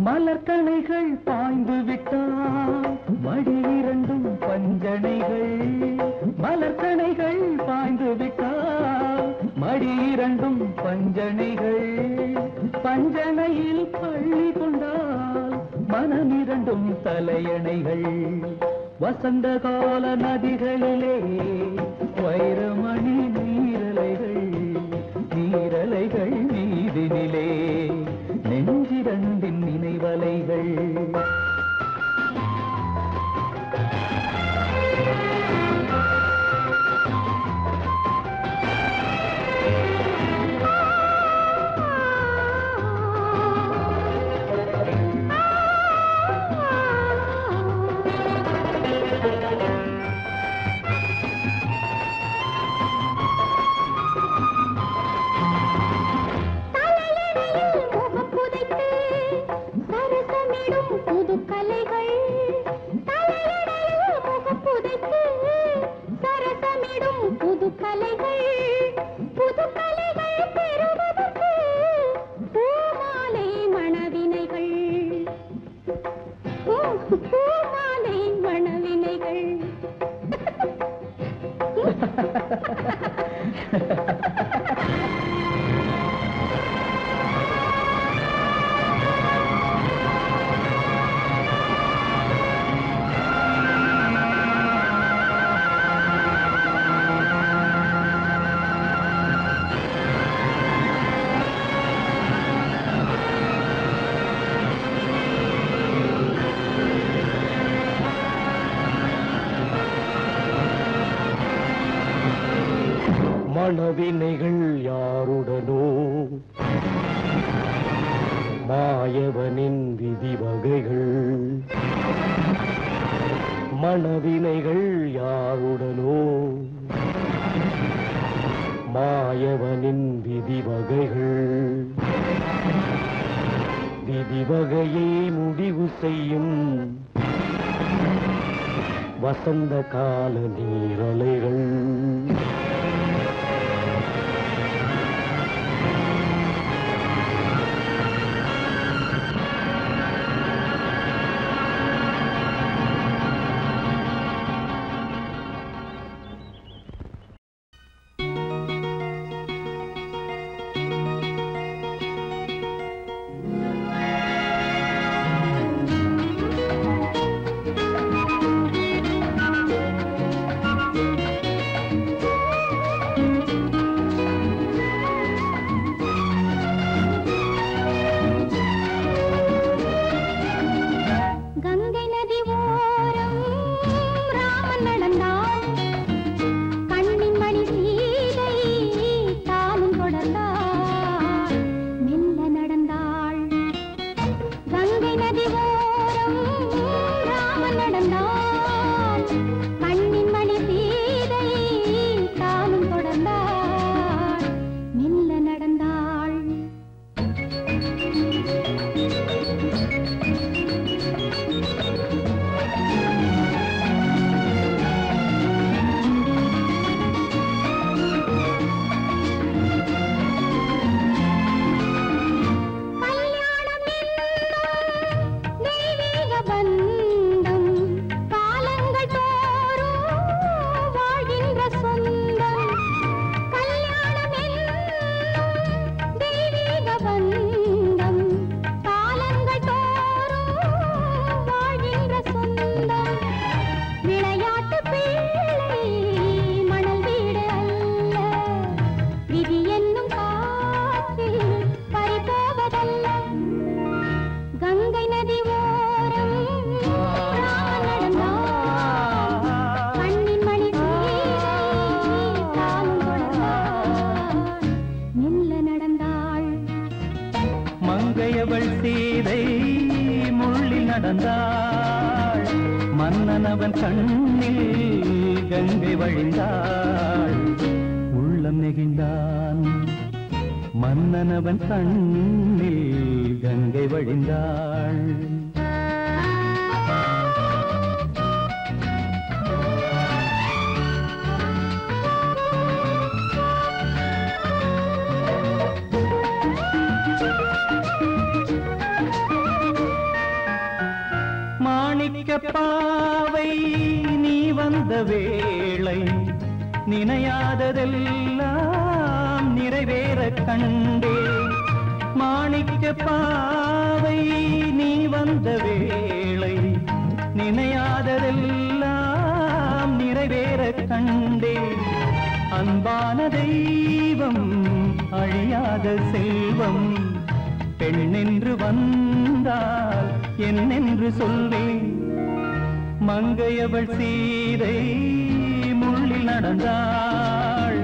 மலர்கணைகள் பாய்ந்து விட்டால் மடி இரண்டும் பஞ்சனைகள், மலர்கணைகள் பாய்ந்து விட்டால் மடி இரண்டும் பஞ்சனைகள், பஞ்சனையில் பள்ளி கொண்டால் மனம் இரண்டும் தலையணைகள். வசந்த கால நதிகளிலே வைரமணி நீரலைகள், நீரலைகள் நீதினிலே நெஞ்சிரண்டின் நினைவலைகள். மனவினைகள் யாருடனோ மாயவனின் விதி வகைகள், மனவினைகள் யாருடனோ மாயவனின் விதி வகைகள், விதி வகையை முடிவு செய்யும் வசந்த கால நீரலைகள். நடந்தாள் மன்னனவன் கண்ணில் கங்கை வழிந்தாள் உள்ளம் நெகிழ்ந்தான் மன்னனவன் கண்ணில் கங்கை வழிந்தாள் பாவை நீ வந்த வேளை நினையாததெல்லாம் நிறைவேற கண்டே மாணிக்க பாவை நீ வந்த வேளை நினையாததெல்லாம் நிறைவேற கண்டே அன்பான தெய்வம் அழியாத செல்வம் பெண்ணென்று வந்தால் என்னென்று சொல்வேன் மங்கையவள் சீதை முள்ளில் நடந்தாள்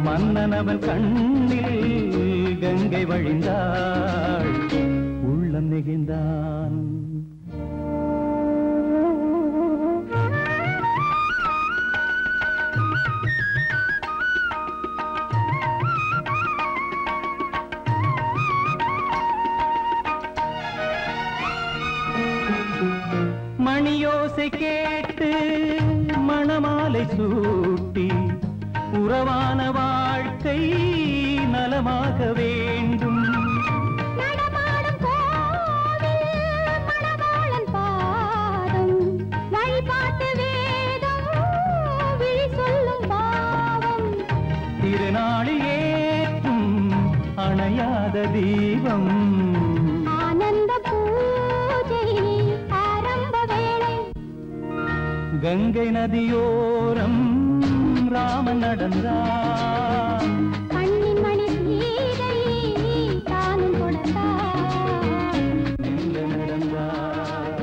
மன்னனவன் கண்ணில் கங்கை வழிந்தாள் உள்ளம் நெகிழ்ந்தான் மணியோசை கேட்டு மணமாலை சூட்டி உறவான வாழ்க்கை நலமாக வேண்டும் நடமாடும் கோவில் மணவாளன் பாதம் வழிபாட்டு வேதம் விழி சொல்லும் பாவம் திருநாளில் ஏற்றும் அணையாத தீபம் ஆனந்த பூஜை ஆரம்ப வேளை கங்கை நதியோரம் ராமன் நடந்தார் கண்ணின் மணி சீதை தானும் கொடுத்தார் மெல்ல நடந்தார்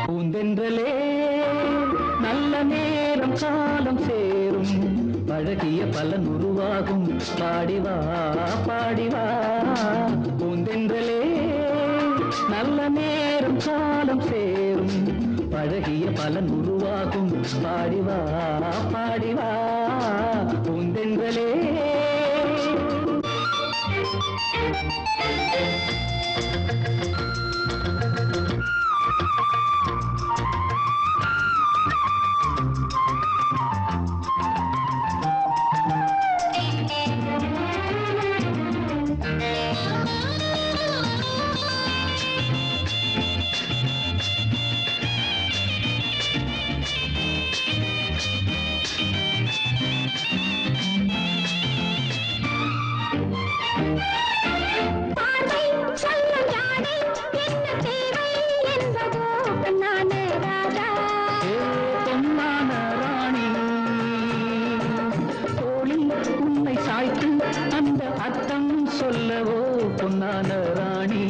பூந்தென்றலே நல்ல நேரம் காலம் சேரும் பழகிய பலன் உருவாகும் பாடிவா பாடிவா பூந்தென்றலே நல்ல நேரம் காலம் சேரும் பழகிய பலன் உருவாகும் பாடிவா பாடிவா பூந்தென்றலே பார்வை சொல்லும் யானை என்ன தேவை என்பதோ பொன்னான ராஜா பொன்னான ராணி தோளில் உன்னை சாய்த்து அந்த அர்த்தம் சொல்லவோ பொன்னான ராணி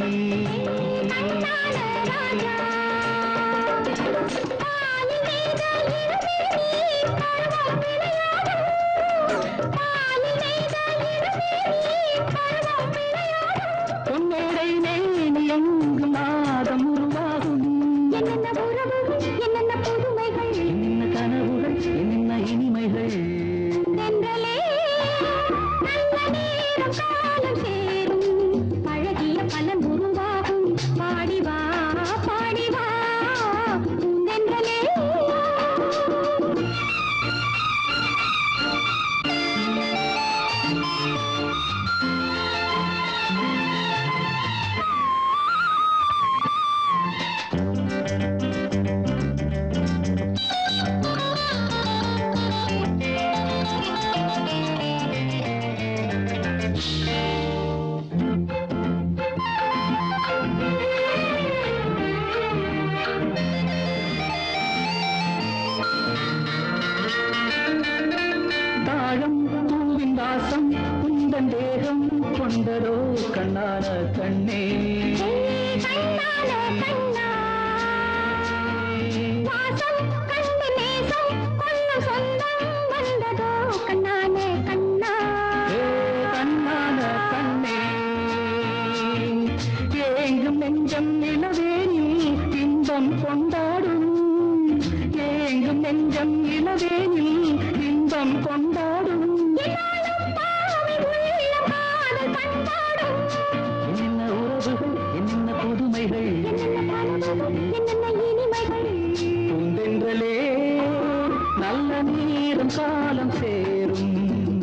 பொன்னான ராஜா பாலில் நெய்த இருமேனி பருவம் விளையாடும் பாலில் நெய்த இருமேனி பருவம் விளையாடும் பொன்னேடை நேனி எங்கு மாதம் உருவாகும் என்னென்ன உறவு என்னென்ன புதுமைகள் என்ன கனவுகள் என்ன இனிமைகள் தென்றலே நல்ல நேரம் காலம் சேரும் பழகிய பலன் உருவாகும் வாசம் உந்தன் தேகம் கொண்டதோ கண்ணான கண்ணே கண்ணான கண்ணா வாசம் கண்ணு நேசம் கொல்லும் சொந்தம் வந்ததோ கண்ணான கண்ணா கண்ணான கண்ணே ஏங்கும் நெஞ்சம் இளவேனில் இன்பம் கொண்டாடும் ஏங்கும் நெஞ்சம் இளவேனில் இன்பம் கொண்டாடும் என்ன உறவுகள் என்ன புதுமைகள் என்னென்ன இனிமைகள் பூந்தென்றலே நல்ல நேரம் காலம் சேரும்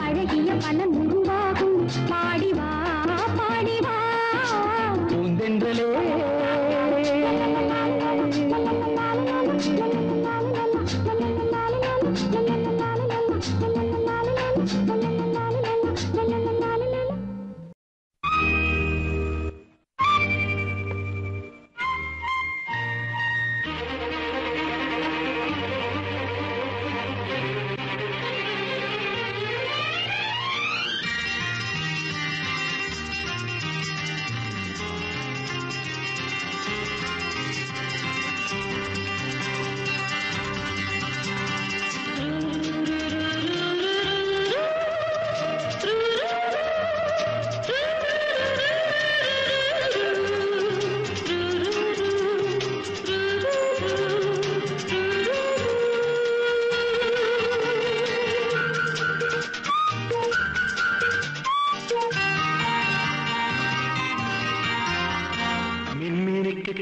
பழகிய பலன் உருவாகும் பாடிவா பாடிவா பூந்தென்றலே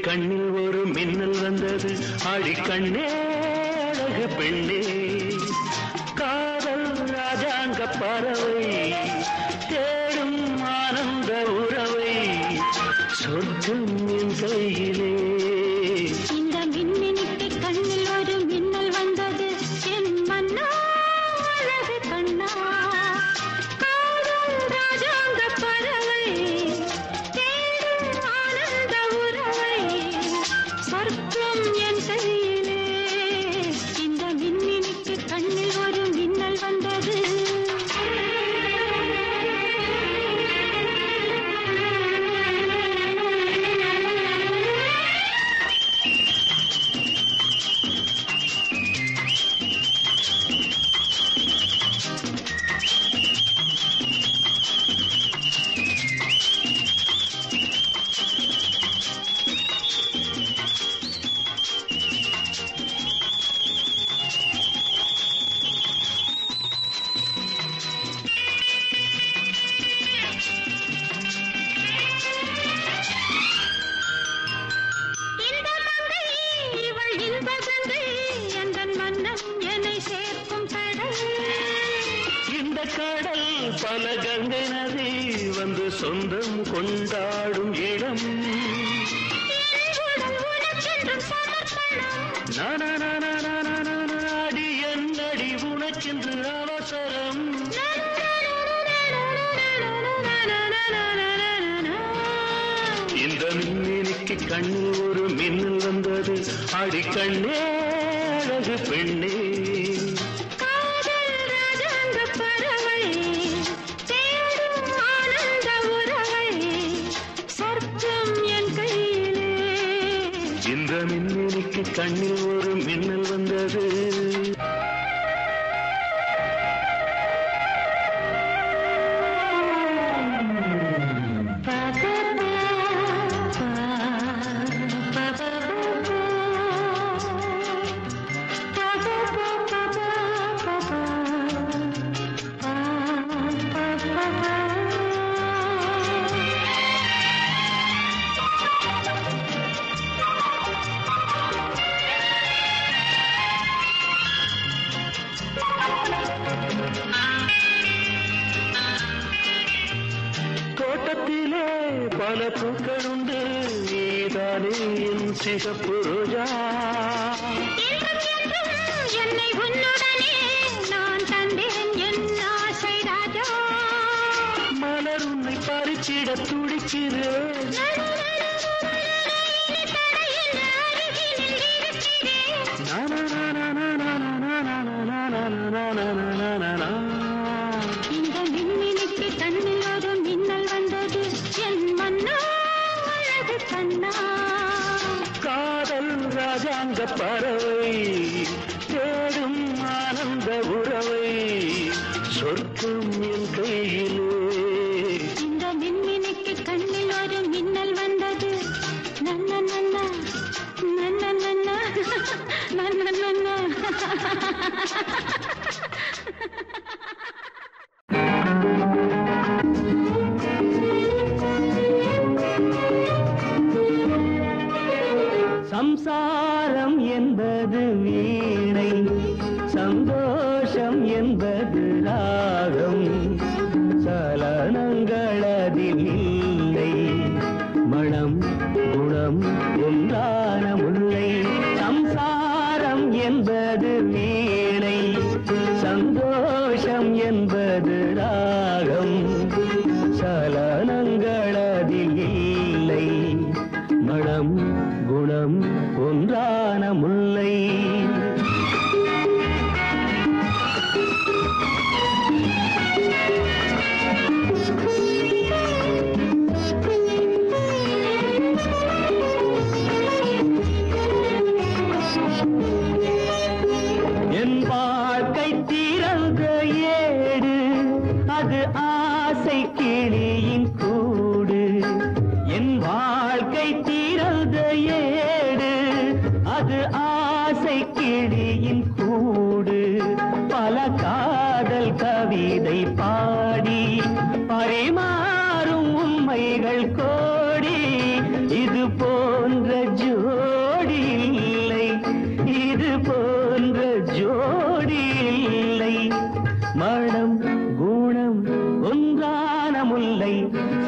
கண்ணில் ஒரு மின்னல் வந்தது ஆடி கண்ணே அழகு பெண்ணே காதல் ராஜாங்க பறவை தேடும் ஆனந்த உறவை சொர்க்கம் என் கையிலே இந்த மின்மினிக்கு கண்ணில் ஒரு மின்னல் வந்தது என் மன்னா அழகு கண்ணா காதல் ராஜாங்க பறவை தேடும் ஆனந்த உறவை சொர்க்கம் என் கையிலே இந்த மின்மினிக்கு கண்ணில் ஒரு மின்னல் வந்தது பல கங்கை நதி வந்து சொந்தம் கொண்டாடும் இடம் நாடி என்னடி உனக்கென்று அவசரம் இந்த மின்னினிக்கு கண்ணில் ஒரு மின்னல் வந்தது அடி கண்ணே அழகு பெண்ணே இந்த மின்னினிக்கு கண்ணில் ஒரு மின்னல் வந்தது தோட்டத்திலே பல பூக்களுண்டு நீதானே என் சிகப்பு ரோஜா என்னை உன்னுடனே நான் தந்தேன் என் ஆசை ராஜா மலர் உன்னை பறிச்சிட துடிக்கிறேன் இந்த ராக பறவை தேடும் ஆனந்த உறவை சொர்க்கம் என் கையிலே. இந்த மின்மினிக்கு கண்ணில் ஒரு மின்னல் வந்தது. நன்ன நன்ன நன்ன நன்ன நன்ன நன்ன. சம்சாரம் என்பது வீணை, சந்தோஷம் என்பது ராகம், சலனங்களதில் இல்லை, மனம் குணம் ஒன்றான முல்லை. சம்சாரம் என்பது வீணை, சந்தோஷம் என்பது ராகம், சலனங்களதில் இல்லை, மனம் குணம் ஒன்றான முல்லை. என் வாழ்க்கை திறந்த ஏடு, அது ஆசை கிளியின் கூடு. என் வாழ்க்கை திறந்த ஏடு, அது ஆசை கிளியின் கூடு. பல காதல் கவிதை பாடி பரிமாறும் உண்மைகள் கோடி. இது போன்ற ஜோடி இல்லை, இது போன்ற ஜோடி இல்லை, மனம் குணம் ஒன்றான முல்லை.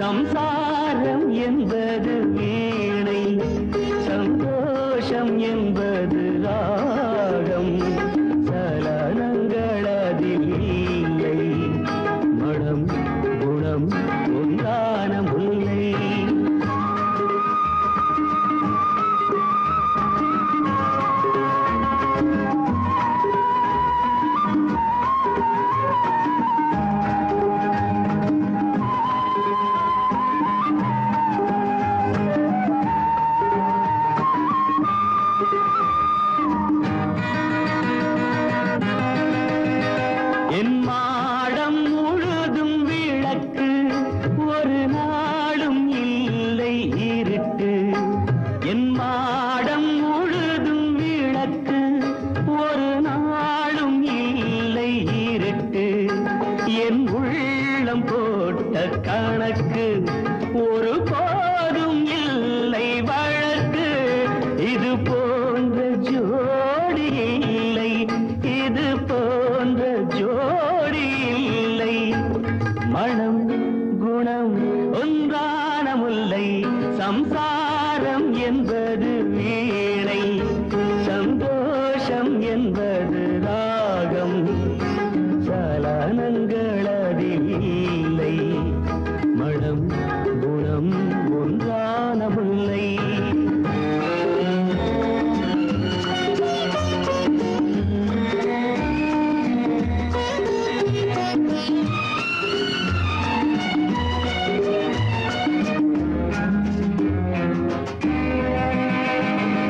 சம்சாரம் என்பது வீணை, சந்தோஷம் என்பது ராகம், சலனங்களதில் இல்லை, மனம் குணம் ஒன்றான முல்லை. என் மாடம் முழுதும் விளக்கு, ஒரு நாளும் இல்லை இருட்டு. என் மாடம் முழுதும் விளக்கு, ஒரு நாளும் இல்லை இருட்டு. என் உள்ளம் போட்ட கணக்கு, ஒரு போதும் இல்லை வழக்கு. இது போன்ற ஜோடி இல்லை, இது போன்ற ஜோடி இல்லை, மனம் குணம் ஒன்றான முல்லை. சம்சாரம் என்பது வீணை, சந்தோஷம் என்பது ராகம், சலனங்களதில் இல்லை, மனம் குணம் ஒன்றான முல்லை.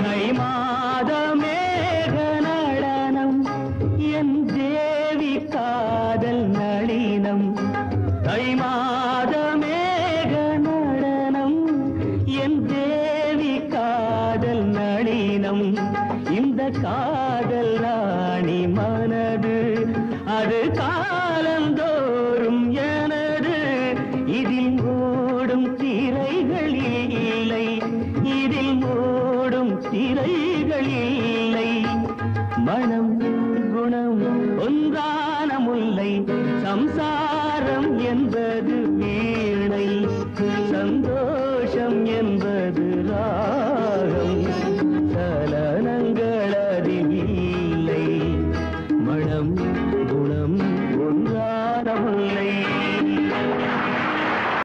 தை மாத மேக நடனம், என் தேவி காதல் நளினம். தை மாத மேக நடனம், என் தேவி காதல் நளினம். இந்த காதல் ராணி மனது, அது காலந்தோறும் எனது. இதில் ஓடும் திரைகள் இல்லை, இதில் ஓடும் திரைகள் இல்லை, மனம் குணம் ஒன்றான முல்லை. சம்சாரம் என்பது